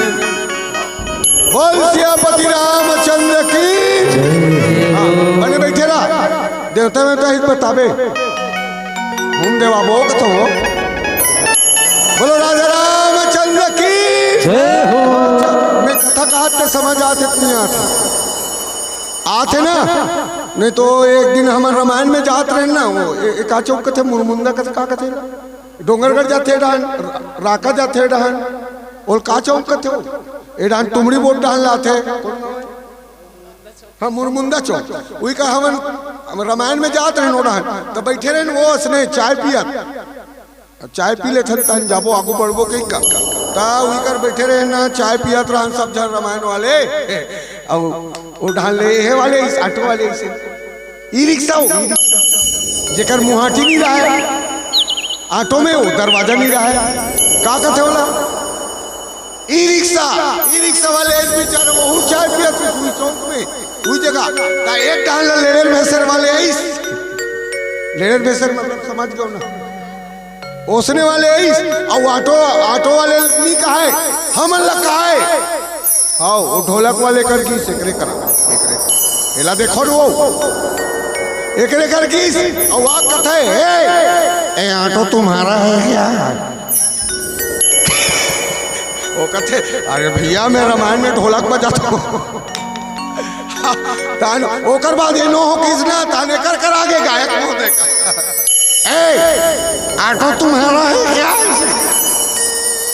बोल सियापति रामचंद्र की बने बैठे रहा। देवता में तो हित बताबे हम देवा बो कथो बोलो राजा रामचंद्र की जय हो। मैं कथा कहते समझ आते नहीं आते ना नहीं तो एक दिन हमारे रामायण में जात रहे ना वो एक चौक कथे मुरमुंदा कथे का कथे डोंगरगढ़ जाते डान राका जाते डान और का चौक कथे ए डान तुमड़ी बोट डान लाते हाँ मुरमुंदा चौक वही का हम रामायण में जात रहे नोड़ा तो बैठे रहे वो उसने चाय पिया चाय पी लेते तहन जाबो आगू बढ़बो कहीं का वही कर बैठे रहे ना चाय पियात रहन सब जन रामायण वाले वो ढाल ले हे वाले इस ऑटो वाले इसे ई रिक्शा जेकर मुहाटी नहीं रहा है ऑटो में वो दरवाजा नहीं रहा है का कहते होला ई रिक्शा वाले इस बेचारे वो चाय पियत हुई चौक में हुई जगह ता एक ढाल लेडर भैंसर वाले आइस लेडर भैंसर मतलब समझ गयो ना ओसने वाले आइस और ऑटो वाले नहीं कहा है हम अल्लाह कहा है हाँ वो ढोलक वाले कर की एकरे करा एकरे एला देखो वो एकरे कर की और कथे ए ऑटो तुम्हारा है क्या? वो कथे अरे भैया मैं रामायण में ढोलक बजाता हूँ। तान ओकर बाद ये नो हो किसना ताने कर आगे गायक हो देखा। ए ऑटो तुम्हारा है क्या?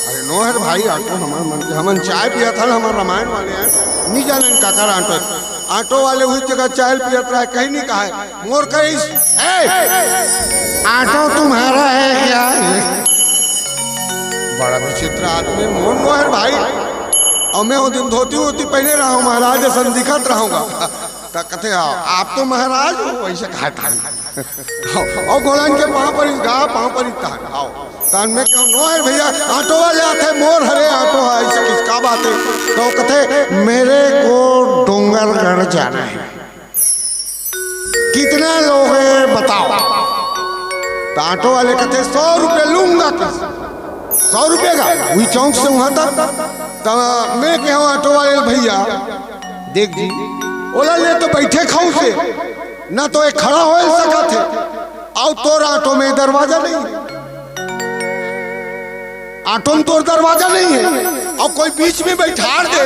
अरे नो है भाई ऑटो हमारे मन के हमन चाय पिया था हमारे रामायण वाले हैं नहीं जाने काकर ऑटो वाले हुई जगह चाय पियत रहा है कहीं नहीं कहा है मोर कहीं ऑटो तुम्हारा है क्या? बड़ा विचित्र आदमी मोर नो है भाई। और मैं वो दिन धोती होती पहने रहा हूँ महाराज ऐसा दिखत रहूंगा तो कहते आओ आप तो महाराज हो वैसे कहा था और गोलन के पाँव पर गा पाँव पर तान आओ तान में क्यों नो है भैया ऑटो वाले आते मोर हरे ऑटो है ऐसे किसका बात है तो कहते मेरे को डोंगरगढ़ जाना है। कितना लोग है बताओ। तो ऑटो वाले कहते 100 रुपये लूंगा 100 रुपये का वही चौक से वहां तक। तो मैं क्या ऑटो वाले भैया देख जी ओला ले तो बैठे खाऊ से ना तो एक खड़ा हो सका थे और तोर ऑटो में दरवाजा नहीं है ऑटो में तोर दरवाजा नहीं है और कोई बीच में बैठा दे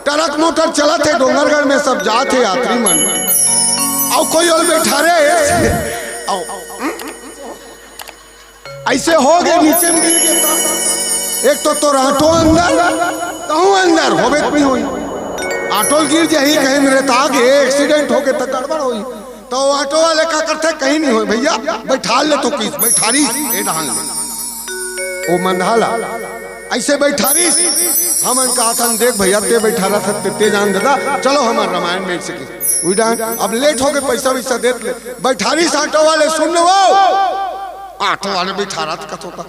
ट्रक मोटर चला थे डोंगरगढ़ में सब जाते यात्री मन और कोई और बैठा रहे ऐसे हो गए नीचे में गिर गया। एक तो तोर ऑटो अंदर कहूँ अंदर होबे नहीं हुई ऑटो गिर जाही कहीं मेरे तो आगे एक्सीडेंट हो गए तो गड़बड़ हुई तो ऑटो वाले का करते कहीं नहीं हुई भैया बैठा ले तो किस बैठारी डाल ओ मंधाला ऐसे बैठारी हमन कहा था देख भैया ते बैठा रहा था ते जान देता चलो हमारे रामायण में सके उड़ान अब लेट हो गए पैसा वैसा दे बैठारी ऑटो वाले सुन लो ऑटो वाले बैठा रहा था कथों का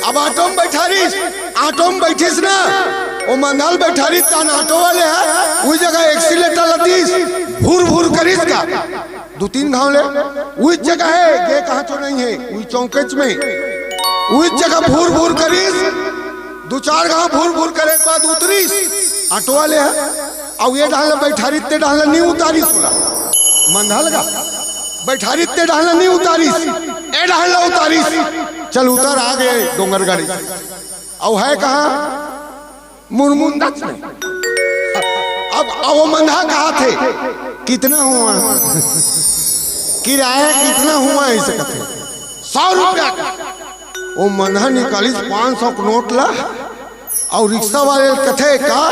अब ऑटो में बैठीस ना वो मंदाल बैठारी तान ऑटो वाले है उस जगह एक्सीलेटर लतीस भूर भूर करीस का 2-3 घाव ले उस जगह है ये कहाँ तो नहीं है उस चौकेच में उस जगह भूर भूर करीस 2-4 घाव भूर भूर करे के बाद उतरीस ऑटो वाले है और ये डाल बैठारी ते डाल नहीं उतारीस मंदाल का बैठारी ते डाल नहीं उतारीस ए डाल उतारीस चल उतर आ गए डोंगरगढ़ और है कहा मुरमुंदा में अब वो मंधा कहा थे कितना हुआ किराया कितना हुआ ऐसे कहते 100 रुपया वो मंधा निकाली 500 का नोट ला और रिक्शा वाले कथे का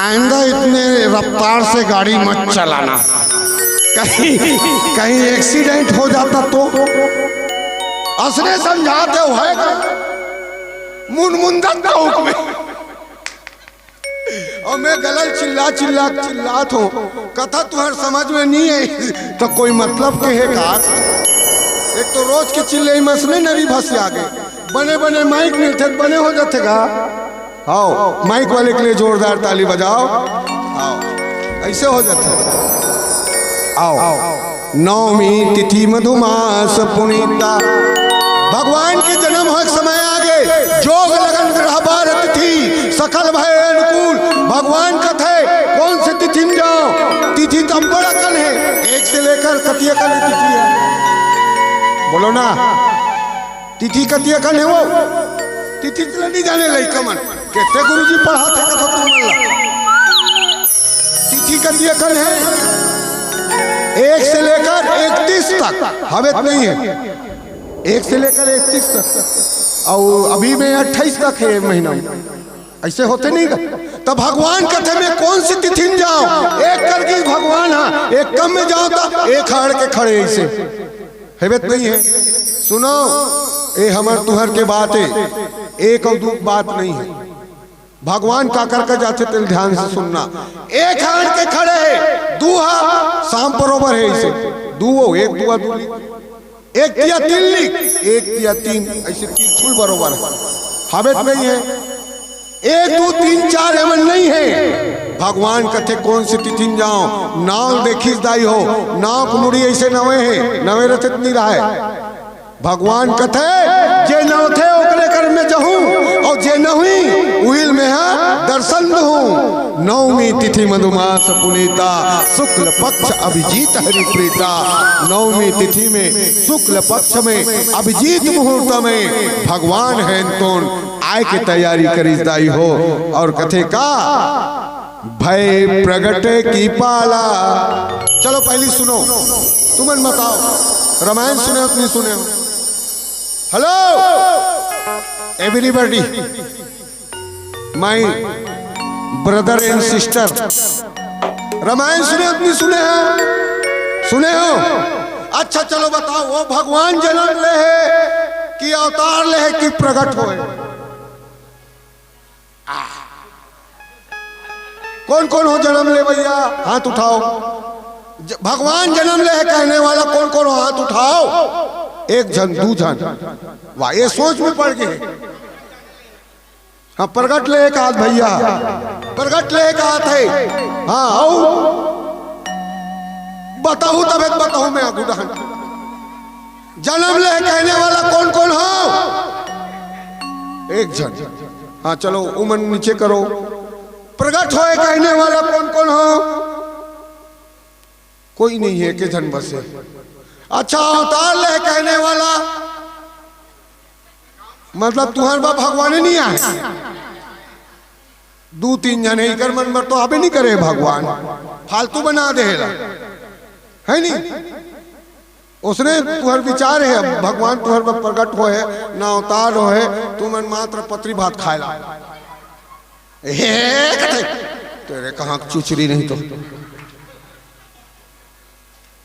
आइंदा इतने रफ्तार से गाड़ी मत चलाना कहीं एक्सीडेंट हो जाता तो असने समझाते हो है का मुनमुंदा हुक्म और मैं गलत चिल्लात हूँ कथा तुम्हारे समझ में नहीं है तो कोई मतलब के है का एक तो रोज के चिल्ले मसले नरी भस आ गए बने माइक मिलते बने हो जाते का आओ माइक वाले के लिए जोरदार ताली बजाओ आओ ऐसे हो जाते आओ नवमी तिथि मधुमास पुनीता भगवान के जन्म हो समय आगे जोग लगन ग्रह भारत थी सकल भय अनुकूल भगवान कथे कौन से तिथि में जाओ तिथि तो बड़ा कल है 1 से लेकर कतिया कल तिथि है बोलो ना तिथि कतिया कल है वो तिथि तो नहीं जाने लई कमन कहते गुरुजी पढ़ाते कथा तुम तिथि कतिया कल है 1 से लेकर 31 तक हवेत नहीं है 1 से लेकर 31 तक और अभी में 28 तक है महीना ऐसे होते नहीं का तो भगवान कथे में कौन सी तिथि में जाओ एक करके भगवान हाँ एक कम में जाओ तो एक हाड़ के खड़े ऐसे हवेत नहीं है सुनो ये हमार तुहर के बात है एक और 2 बात नहीं है भगवान का करके जाते तेल ध्यान से सुनना एक हाड़ के खड़े है 2 शाम बरोबर है इसे 2 1 2 2 1 या 3 लिख 1 या 3 ऐसे 3 छुल बरोबर है हवेत नहीं है 1 2 3 4 एवं नहीं है भगवान कथे कौन सी तिथि में जाओ नाव देखिस दाई हो नाव कुनुड़ी ऐसे नवे है नवे रथ नहीं रहा है भगवान कथे जे न थे ओकरे कर में जहूं और जे नहीं उहिल में है दर्शन हूँ। नवमी तिथि मधुमास पुनीता, शुक्ल पक्ष अभिजीत हरिप्रीता। नवमी तिथि में शुक्ल पक्ष में अभिजीत मुहूर्त में भगवान है तोन आय की तैयारी करी दाई हो। और कथे का भय प्रगटे की पाला। चलो पहली सुनो, तुमन बताओ रामायण सुने हो नहीं सुने हो? Hello everybody, my brother and sister, Ramayan सुने हो नहीं सुने हो? सुने हो? अच्छा चलो बताओ, वो भगवान जन्म ले है कि अवतार ले है कि प्रकट होए? कौन कौन हो जन्म ले भैया? हाथ उठाओ। भगवान जन्म ले है कहने वाला कौन कौन हो? हाथ उठाओ। एक जन, दू जन, वाह ये सोच में पड़ गए। हाँ प्रगट ले एक हाथ भैया, प्रगट ले एक हाथ है। हाँ आओ बताओ, तब एक बताओ मैं गुड़हन जन्म ले कहने वाला कौन कौन हो? एक जन। हाँ चलो उमन नीचे करो। प्रगट होए कहने वाला कौन कौन हो? कोई नहीं है के जन बसे। अच्छा अवतार ले कहने वाला मतलब तुम्हारे बाप भगवान नहीं आए? दो तीन जने कर मन मर तो अबे नहीं करे भगवान, फालतू बना दे है नहीं। उसने तुहर विचार है भगवान तुहर बाप प्रगट होए ना अवतार होए, तुमन मात्र पत्री भात खाएला। तेरे कहाँ चुचरी नहीं तो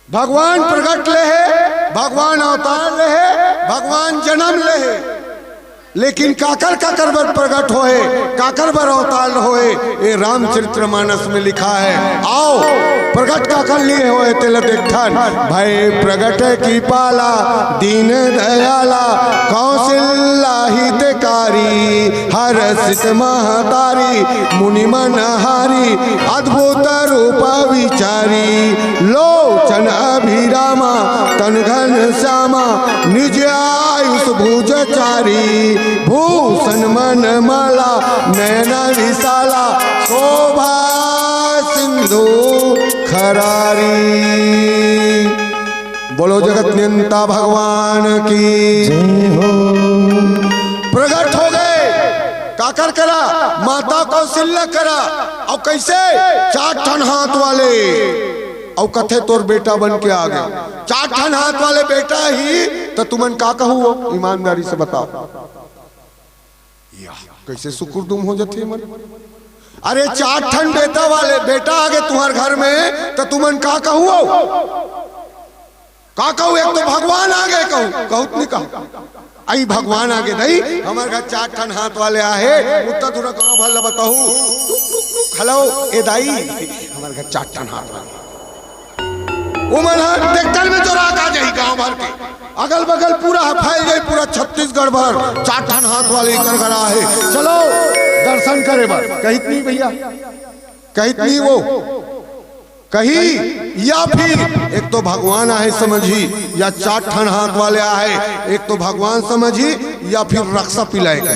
भगवान प्रगट ले है, भगवान अवतार ले है, भगवान जन्म ले है। लेकिन काकर काकर बर प्रगट होए, काकर बर अवतार होए, ये रामचरितमानस में लिखा है। आओ प्रगट काकर लिए होए तेल देखन भय प्रगट की पाला, दीन दयाला कौशल्या हितकारी, हर्षित महतारी मुनि मनहारी, अद्भुत रूप विचारी, लोचन अभिरामा तन घन श्यामा, निज आयुष भुजचारी, भूषण मन माला नयन विशाला, शोभा सिंधु खरारी। बोलो जगत नियंता भगवान की जय हो। प्रगट हो गए, काकर करा? माता कौशल्या करा। और कैसे? 4 ठन हाथ वाले। और कथे तोर बेटा बन के आ गए। 4 ठन हाथ वाले बेटा ही तो तुमन का कहू? ईमानदारी से बताओ कैसे सुकुरदुम हो जाते मन? अरे 4 ठन बेटा वाले बेटा आ गए तुम्हारे घर में तो तुमन का कहू? का कहू? एक तो भगवान आ गए कहू, कहू नहीं कहू? आई भगवान आगे नहीं, हमारे घर 4 ठन हाथ वाले आहे, उत्तर दूर गाँव भर बताऊ। हेलो ए दाई, हमारे घर 4 ठन हाथ वाले उमर ट्रैक्टर में तो रात आ जाए गांव भर के, अगल बगल पूरा फैल जाए, पूरा छत्तीसगढ़ भर 4 ठन हाथ वाले कर खड़ा है। चलो दर्शन करे बार कहित नहीं भैया, कहित नहीं वो कही, या फिर एक तो भगवान आए समझी, या 4 ठन हाथ वाले आए, एक तो भगवान समझी या फिर रक्षा पिलाएगा।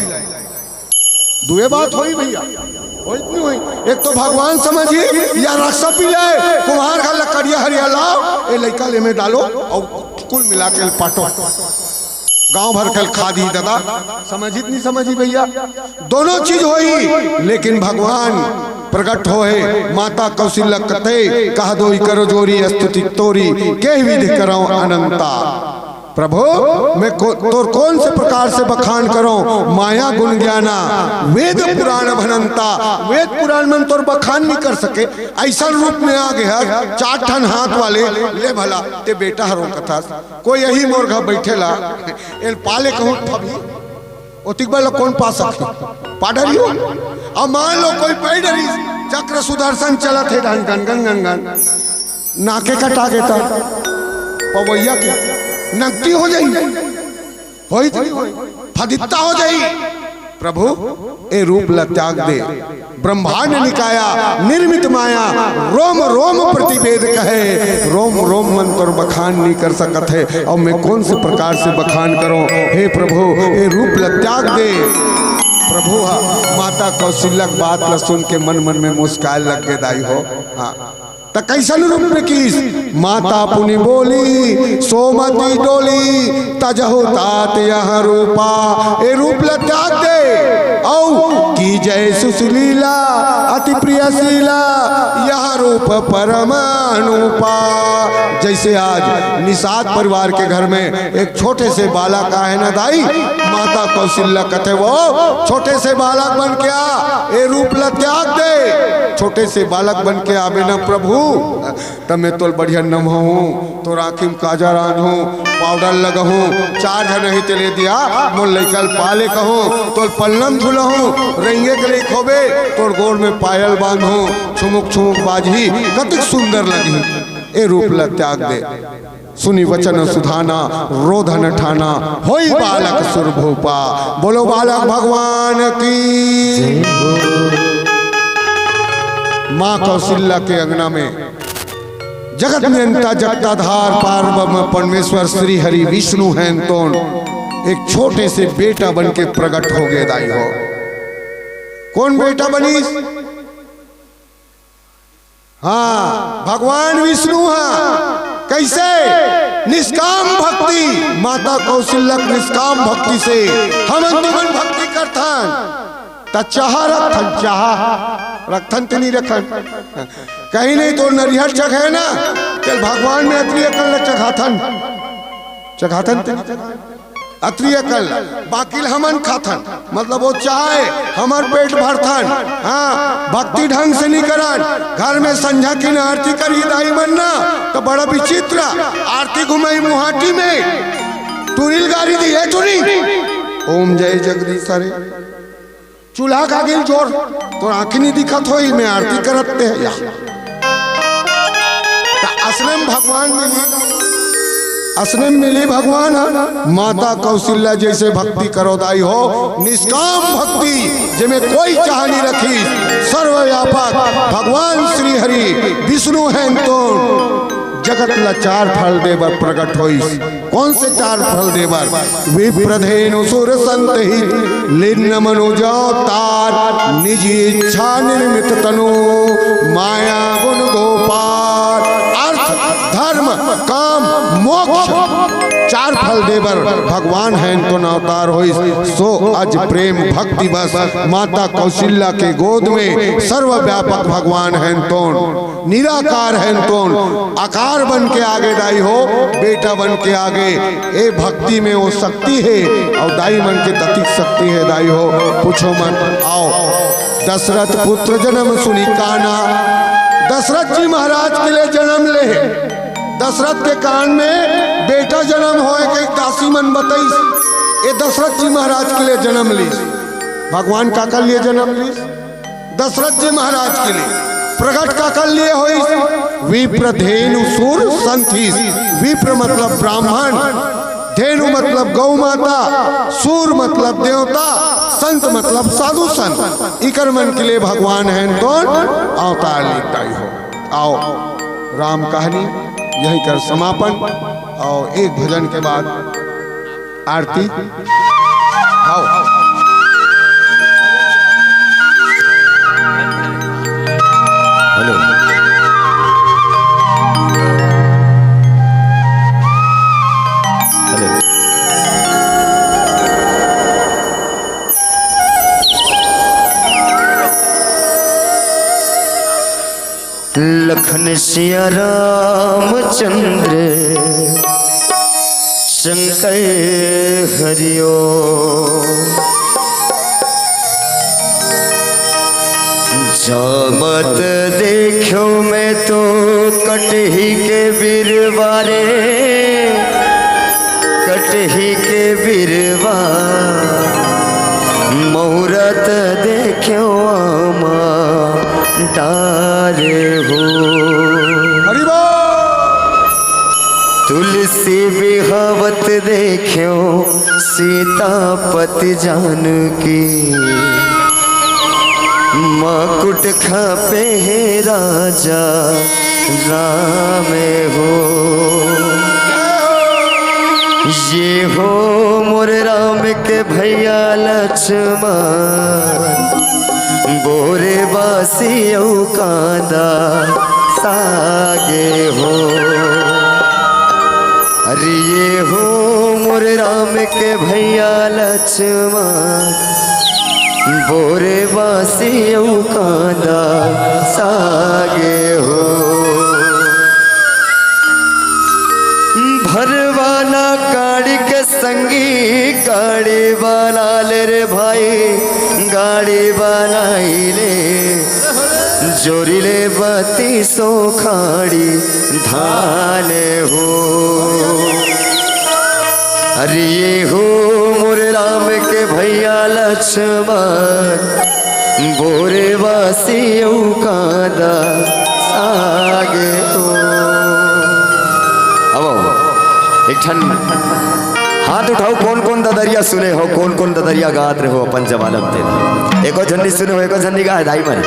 दुए बात हुई भैया, नहीं हुई। एक तो भगवान समझी या रक्षा पिलाए, कुम्हार का लकड़िया हरिया लाओ, ये लड़का ले में डालो और कुल मिला के पाटो, गांव भर कल खादी दादा। समझी नहीं समझी भैया? दोनों चीज हुई, लेकिन भगवान प्रकट होए। माता कौशल्या कथे कह दो करो जोरी स्तुति तोरी, के विधि करो अनंता। प्रभु मैं तोर कौन से प्रकार से बखान करो, माया गुण ज्ञाना वेद पुराण भनंता। वेद पुराण में तोर बखान नहीं कर सके, ऐसा रूप में आ गया 4 ठन हाथ वाले। ले भला ते बेटा हरो कथा कोई यही मोर घर बैठेला एल पाले कहूँ थभी ओतिक बाला कौन पा सके पाडरी हो। अब मान लो कोई पैडरी चक्र सुदर्शन चलत है gun gun gun gun gun नाके कटा देता पवैया के नकटी हो जाई, फदित्ता हो जाई। प्रभु ए रूप ल त्याग दे, ब्रह्मांड निकाया निर्मित माया, रोम रोम प्रतिवेद कहे, रोम रोम मन पर बखान नहीं कर सकत है। और मैं कौन से प्रकार से बखान करूं? हे प्रभु ए रूप ल त्याग दे। प्रभु हा माता कौशल्या बात ल सुन के मन मन में मुस्कान लग गए दाई हो। हाँ त कैसन रूप में कीस माता पुनि बोली सोमती डोली तजहु तात यह रूपा ए रूप ल त्याग दे औ की जय सुशीला अति प्रियशीला यह रूप परम अनुपा। जैसे आज निषाद परिवार के घर में एक छोटे से बालक आए ना दाई माता कौशल्या कथे वो छोटे से बालक बन के आ ए रूप ल त्याग दे। छोटे से बालक बन के आवे ना प्रभु तमे तोल बढ़िया नम हूँ तो राखी में काजा रान हूँ पाउडर लगा हूँ चार जन ही तेले दिया मोल लैकल पाले कहूँ तोल पल्लम धुल हूँ रंगे के लिए खोबे तोड़ गोड़ में पायल बांध हूँ छुमुक छुमुक बाजी कतिक सुंदर लगी ए रूप ल त्याग दे। सुनी वचन सुधाना रोधन ठाना होई बालक सुरभूपा। बोलो बालक भगवान की। माँ कौशल्या के अंगना में जगत नियंता जगताधार पार्वम परमेश्वर श्री हरि विष्णु हैं तो एक छोटे से बेटा बन के प्रकट हो गए दाई हो। कौन बेटा बनी? हाँ भगवान विष्णु। हाँ कैसे? निष्काम भक्ति। माता कौशल्या निष्काम भक्ति से हम तुमन भक्ति करथन चाह रखन चाह रखन तो नहीं रखन कहीं नहीं तो नरिहर चढ़े ना चल भगवान में अत्रिय कल चखाथन चखाथन अत्रिय कल बाकी हमन खाथन मतलब वो चाहे हमार पेट भरथन। हाँ भक्ति ढंग से नहीं करन घर में संझा की आरती करी दाई बनना तो बड़ा विचित्र आरती घुमाई मुहाटी में टूरिल गाड़ी दी है टूरी ओम जय जगदीश हरे चूल्हा का गिल जोर तो आंखें नहीं दिखत हो मैं आरती करते हैं असलम भगवान असलम मिली भगवान माता कौशल्या जैसे भक्ति करो दाई हो निष्काम भक्ति जिसमें कोई चाह नहीं रखी सर्वव्यापक भगवान श्री हरि विष्णु हैं तो जगत ला चार फल देवर प्रकट होई। कौन से चार फल देवर? विप्रधेनु सुर संत हित लिन्न मनुजावतार निज इच्छा निर्मित तनु माया गुण गोपाल अर्थ धर्म काम मोक्ष चार फल देवर भगवान हैं तो अवतार होई। सो अज प्रेम भक्ति बस माता कौशल्या के गोद में सर्वव्यापक भगवान हैं तो निराकार हैं तो आकार बन के आगे दाई हो बेटा बन के आगे ए भक्ति में वो शक्ति है और दाई मन के दतिक शक्ति है दाई हो पूछो मन आओ। दशरथ पुत्र जन्म सुनी काना दशरथ जी महाराज के लिए जन्म ले दशरथ के कान में बेटा जन्म हो के दासी मन बताई ए दशरथ जी महाराज के लिए जन्म ली भगवान का कर लिए जन्म ली दशरथ जी महाराज के लिए प्रकट का कर लिए हो। विप्र धेनु सुर संथिस विप्र मतलब ब्राह्मण धेनु मतलब गौ माता सूर मतलब देवता संत मतलब साधु संत इकर मन के लिए भगवान हैं तो अवतार लेता ही हो। आओ राम कहानी यही कर समापन और एक भजन के बाद आरती। आओ हेलो लखन सिया रामचंद्र शंकर हरिओ जामत देखो मैं तो कटही के बिरवारे कटही के बिरवा मुहूर्त देखो आमा डार हो तुलसी बिहावत देखो सीतापति जानकी मकुट खापे है राजा राम हो ये हो मोर राम के भैया लक्ष्मण बोरे बासी कांदा सागे हो। अरे ये हो मोर राम के भैया लक्ष्मण बोरे बासी कांदा सागे हो। भरवाना गाड़ी के संगी गाड़ी बना ले रे भाई गाड़ी बनाई ले जोरिले बत्ती सो खाड़ी धान हो। अरे ये हो मोर राम के भैया लक्ष्मण बोरे वासी कांदा आगे हो। अब एक ठन हाथ उठाओ कौन कौन ददरिया सुने हो कौन कौन ददरिया गात रहे हो अपन जमानत दे एको झंडी सुने हो एको झंडी गा दाई मन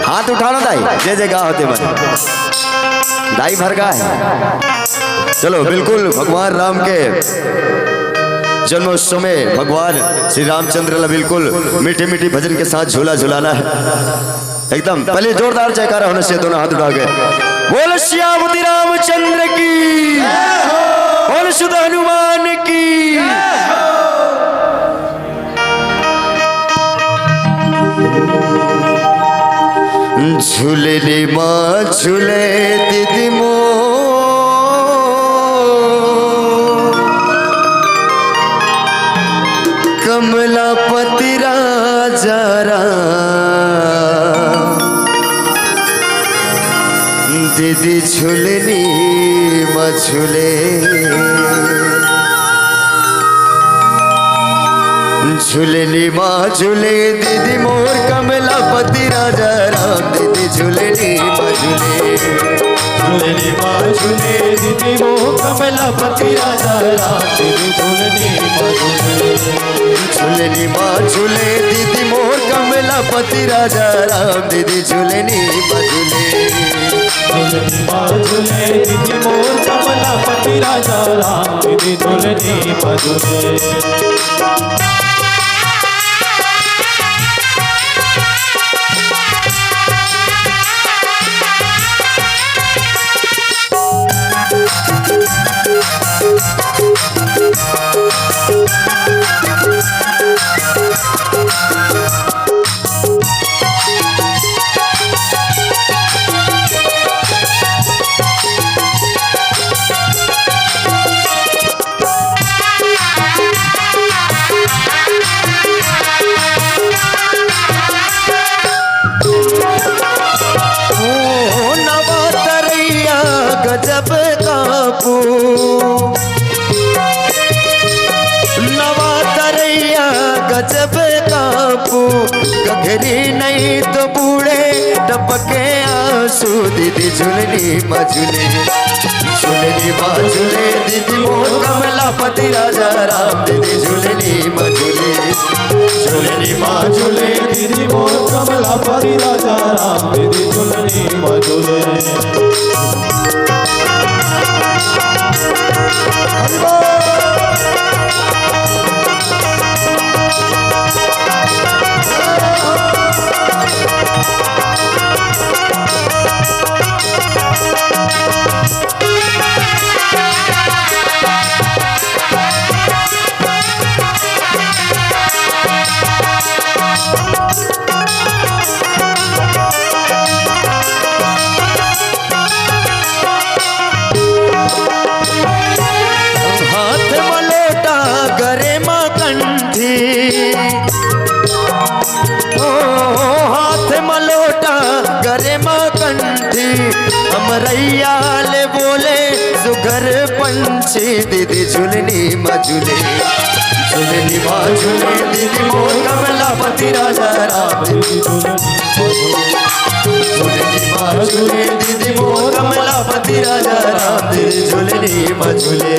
हाथ उठाना दाई जे जे गा होते मन दाई भर गा है। चलो बिल्कुल भगवान राम के जन्मोत्सव में भगवान श्री रामचंद्र ला बिल्कुल मीठी मीठी भजन के साथ झूला झूलाना है एकदम। पहले जोरदार जयकारा होने से दोनों हाथ उठा के बोल श्यामती रामचंद्र की बोल शुद्ध हनुमान की। झूले माँ झूले दीदी मो कमलापति राजा दीदी झूलनी मझूले झूलनी माँ झूले दीदी मोर कमलापति राजा राम दीदी झूलनी मझूले झूलनी माँ झूले दीदी मोर कमलापति राजा राम दीदी झूलनी मझूले झूलनी माँ झूले दीदी मोर कमलापति राजा राम दीदी झूलनी मझूले झूलनी माँ झूले दीदी मोर कमलापति राजा राम दीदी झूलनी मझूले। गजब कापू नवा तरैया गजब कापू गघरी नहीं तो बूढ़े टपके आंसू दीदी झूलनी मझूले झूलनी मझूले दीदी मोर कमलापति राजा राम दीदी झूलनी मझूले झूलनी माँ झूले दीदी मोर कमलापति राजा राम दीदी झूलनी मझूले। हमरैया ले बोले सुगर पंछी दीदी झूलनी मझूले झूलनी माँ झूले दीदी मोर कमलापति राजा राम दीदी झूलनी माँ झूले दीदी मोर कमलापति राजा राम दीदी झूलनी मझूले।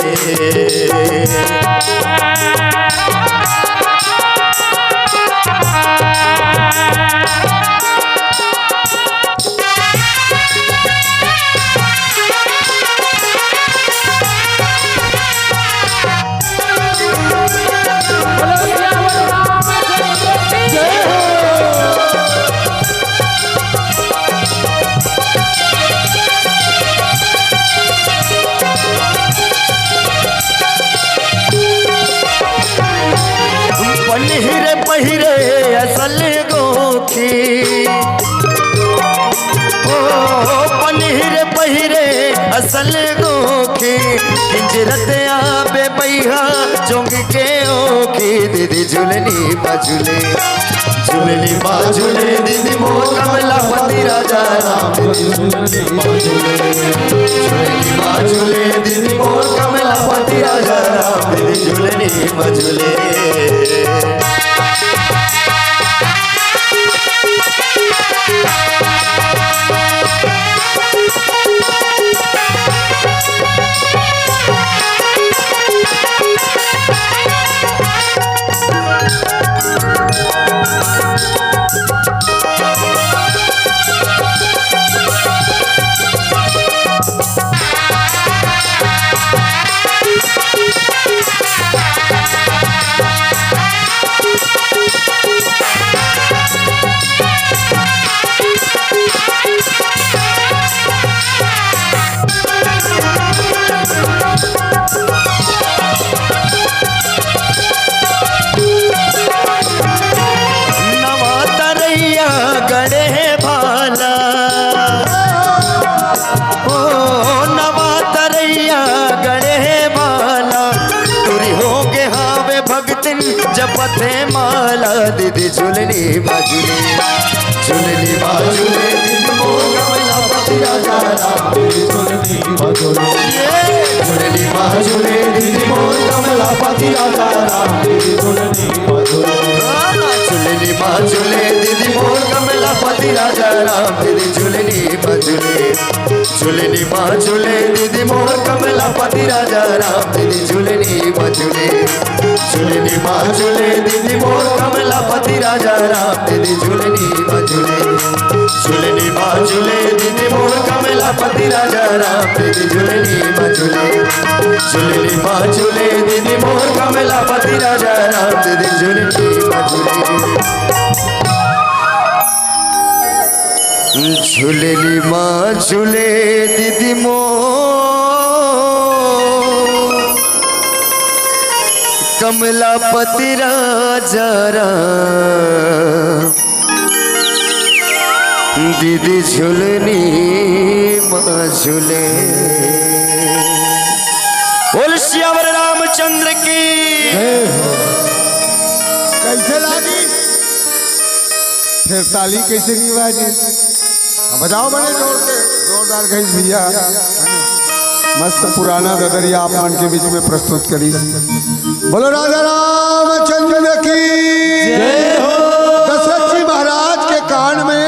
किंजरत आबे बैहा जोंग के ओखी दीदी झुलनी बाझुले झुलनी बाझुले दीदी मोर कमलापति राजा राम दीदी झुलनी बाझुले दीदी मोर कमलापति राजा राम दीदी झुलनी बाझुले जपते माला दीदी झुलनी बाजुले झुलनी बाजुले दीदी मोर कमलापति राजा राम दीदी झुलनी बाजुले झुलनी बाजुले दीदी मोर कमलापति राजा राम दीदी झुलनी बाजुले झुलनी बाजुले दीदी मोर कमलापति राजा राम दीदी झुलनी बाजुले झुलनी बाजुले दीदी मोर कमलापति राजा राम दीदी झुलनी बाजुले झुलनी बाजुले दीदी मोर कमलापति राजा राम दीदी झुलनी बाजुले झुलनी बाजुले दीदी मोर कमलापति राजा राम दीदी झुलनी बाजुले झुलनी बाजुले दीदी मोर कमलापति राजा राम दीदी झुलनी बाजुले झुलनी माँ झूले दीदी मोर कमलापति राजा राम दीदी झुलनी माँ झूले बोल श्यावर रामचंद्र की कैसे लागी फिर ताली कैसे की बाजी बजाओ बड़े जोर के जोरदार गई भैया मस्त पुराना ददरिया आप मन के बीच में प्रस्तुत करी बोलो राजा रामचंद्र की जय हो। दशरथ जी महाराज के कान में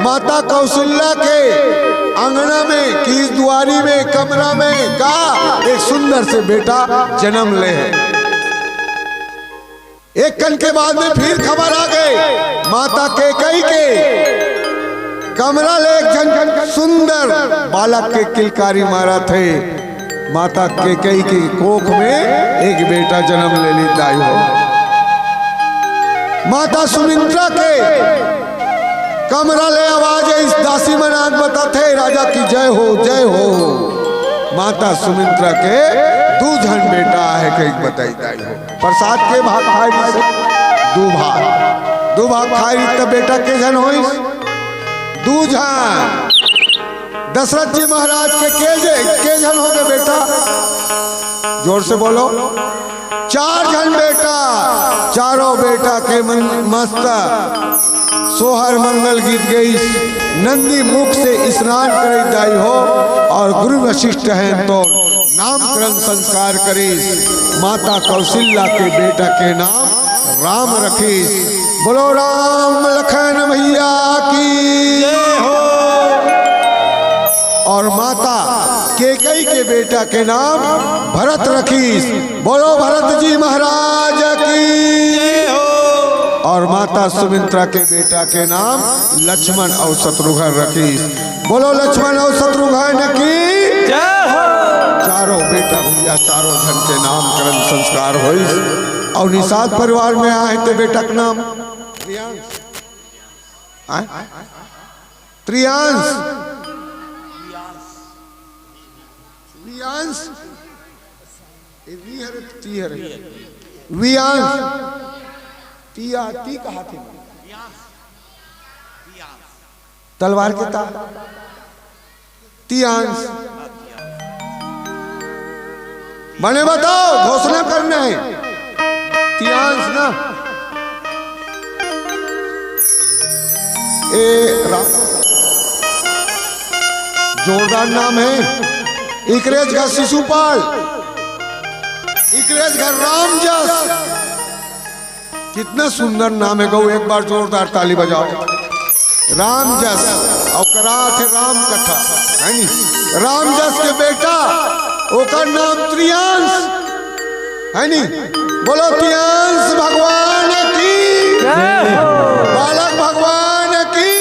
माता कौशल्या के आंगना में की दुआरी में कमरा में का एक सुंदर से बेटा जन्म ले है। एक कन के बाद में फिर खबर आ गई माता कैकेयी के कमरा ले एक जन सुंदर बालक के किलकारी मारा थे। माता कैकेयी की कोख में एक बेटा जन्म ले ली दाई हो। माता सुमित्रा के कमरा ले आवाज इस दासी मनात बताते राजा की जय हो जय हो। माता सुमित्रा के दूधन बेटा है कई बताई दाई हो। प्रसाद के भाग खाई से दो भाग खाई तब बेटा के जन हो दूधन। दशरथ जी महाराज के जन हो गए बेटा जोर से बोलो 4 जन बेटा। चारों बेटा के मस्त सोहर मंगल गीत गई नंदी मुख से स्नान करे दाई हो और गुरु वशिष्ठ हैं तो नामकरण संस्कार करे। माता कौशल्या के बेटा के नाम राम रखी। बोलो राम लखन भैया की जय हो। और माता कैकेयी के बेटा के नाम भरत रखी। बोलो भरत जी महाराज की जय हो। और माता सुमित्रा के बेटा के नाम लक्ष्मण और शत्रुघ्न रखी। बोलो लक्ष्मण और शत्रुघ्न की जय हो। चारों बेटा भैया चारों धन के नामकरण संस्कार हुई और निषाद परिवार में आए थे बेटा का नाम त्रियांश ती कहा थे तलवार के ता तियांश बने बताओ, घोषणा करना है। तियांश ना जोरदार नाम है। इकरेज का शिशुपाल, इकरेज का रामजस, कितना सुंदर नाम है। गौ एक बार जोरदार ताली बजाओ। रामजस और करात है राम कथा है नी। रामजस के बेटा ओकर नाम त्रियांश है नी। बोलो त्रियांश भगवान की, बालक भगवान की।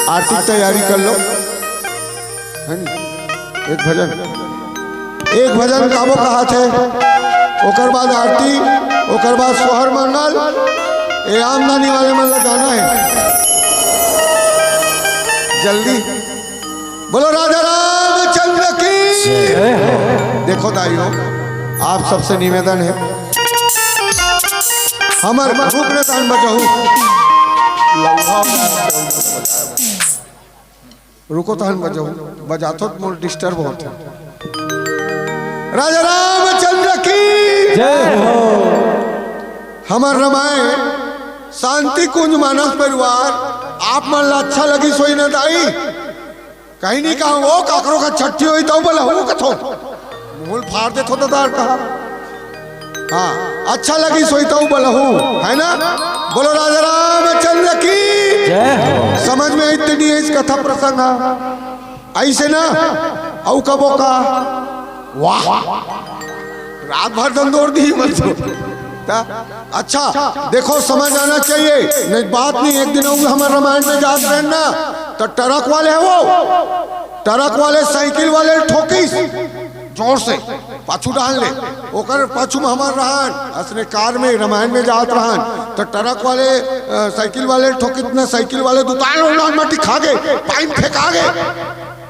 आरती की तैयारी कर लो है नी। एक भजन गावो कहा थे, ओकर बाद आरती, ओकर बाद सोहर मंगल। ये आमदनी वाले मन लगाना है जल्दी। बोलो राजा रामचंद्र की। देखो दाइयों, आप सबसे निवेदन है, हमारे रूप ने तान बचाऊ। रुको तान बजाऊ, बजातो मोर डिस्टर्ब होते। राजा रामचंद्र की जय हो। हमार रामायण शांति कुंज मानस परिवार आप मन ला अच्छा लगी सोई न दाई। कहीं नहीं कहा वो काकरों का छट्टी हुई तो बोला वो कथो मूल फाड़ दे थो दार कहा। हाँ अच्छा लगी सोई तो बोला हूँ है ना। बोलो राजा रामचंद्र की जय हो। समझ में इतनी है इस कथा प्रसंग ऐसे ना औ कबो का वाह रात भर दंदोर दी मत। अच्छा देखो समझ आना चाहिए, नहीं बात नहीं। एक दिन हमारे रामायण में जात रहे ना तो ट्रक वाले है वो, ट्रक वाले साइकिल वाले ठोकी जोर से पाछू डाल ले। ओकर पाछू में हमार रहन असने कार में रामायण में जात रहन तो ट्रक वाले साइकिल वाले ठोकी ना। साइकिल वाले दुकान उड़ान माटी खा गए, पाइप फेंका गए,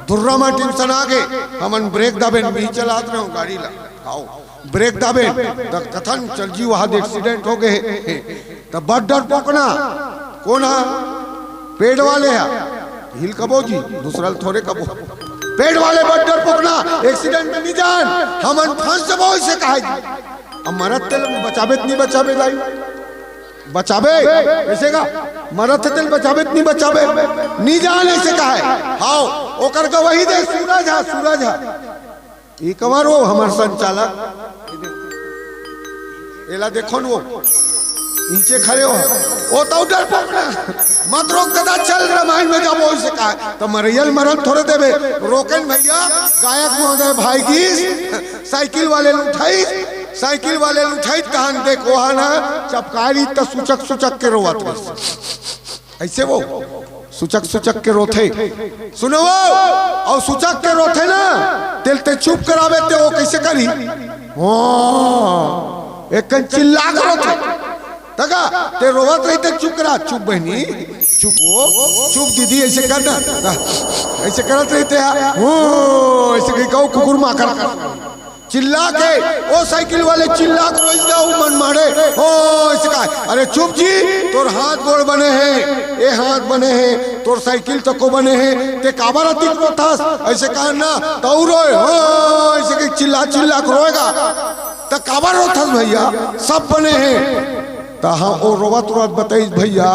धुर्रा माटी सन आ गए। हमन ब्रेक दाबे नहीं चलात रहे हो गाड़ी ला आओ ब्रेक दाबे तो कथन चल जी वहां एक्सीडेंट हो गए। तो बड़ डर पोकना कौन है पेड़ वाले है हिल कबो जी दूसरा थोड़े कबो पेड़ वाले बड़ डर पोकना एक्सीडेंट में नहीं जान हमन फंस जबो इसे कहा जी। अब मरत तेल बचाबे नहीं बचाबे दाई बचाबे ऐसे का मरत तेल बचाबे नहीं बचाबे नहीं जान ऐसे कहा है। हाओ ओकर का वही दे सूरज है सूरज है ये कमर वो हमार संचालक एला देखो न वो नीचे खड़े हो वो तो डर पकड़ा मत रोक दादा चल रामायण में जाओ इसे कहा तो मरियल मरन थोड़े देवे रोकन भैया गायक महोदय भाई की साइकिल वाले उठाई कहान देखो है ना चपकारी तो सूचक सूचक के रोवत ऐसे वो सूचक सूचक के रोथे सुनो वो और सूचक के रोथे ना तेल ते चुप करावे ते वो कैसे करी ओ एक चिल्ला करो तका ते रोवत रही ते चुप करा चुप बहनी चुप वो चुप दीदी ऐसे करना ऐसे करत रही थे ओ ऐसे कहीं कहो कुकुर मा कर चिल्ला के ओ साइकिल वाले चिल्ला के रोज जाओ मन मारे ओ ऐसे कहा अरे चुप जी तोर हाथ गोड़ बने हैं ये हाथ बने हैं तोर साइकिल तक को बने हैं ते काबर अतिक रोथास ऐसे कहा ना तो रोए हो ऐसे कहीं चिल्ला चिल्ला के रोएगा तो काबर रोथास भैया सब बने हैं तो हाँ वो रोवत रोवत बताई भैया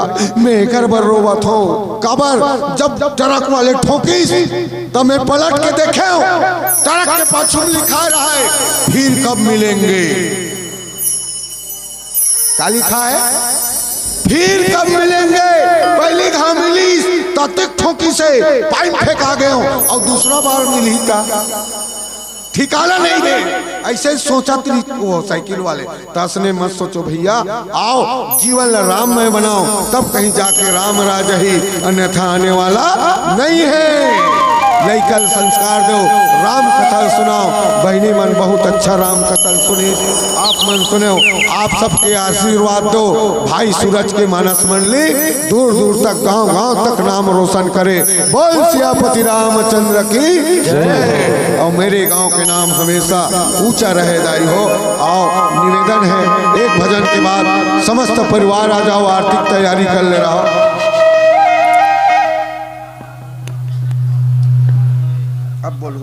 मैं कर बर रोवत हो काबर जब ट्रक वाले ठोकी तो मैं पलट के देखे हो ट्रक के पाछू लिखा रहा है फिर कब मिलेंगे क्या लिखा है फिर कब मिलेंगे पहली घाम मिली तक ठोकी से पाइप फेंका गए हो और दूसरा बार मिली था ठिकाना नहीं दे ऐसे सोचा वो साइकिल वाले तसने मत सोचो भैया आओ जीवन राममय बनाओ तब कहीं जाके राम राज ही अन्यथा आने वाला नहीं है। लइकल संस्कार दो राम कथा सुनाओ बहनी मन बहुत अच्छा राम कथा सुनी आप मन सुने आप सबके आशीर्वाद दो भाई सूरज के मानस मंडली दूर दूर तक गांव गांव तक नाम रोशन करे बोल सियापति रामचंद्र की जय और मेरे गांव के नाम हमेशा ऊंचा रहे दाई हो। आओ निवेदन है एक भजन के बाद समस्त परिवार आ जाओ आर्थिक तैयारी कर ले रहा अब बोलो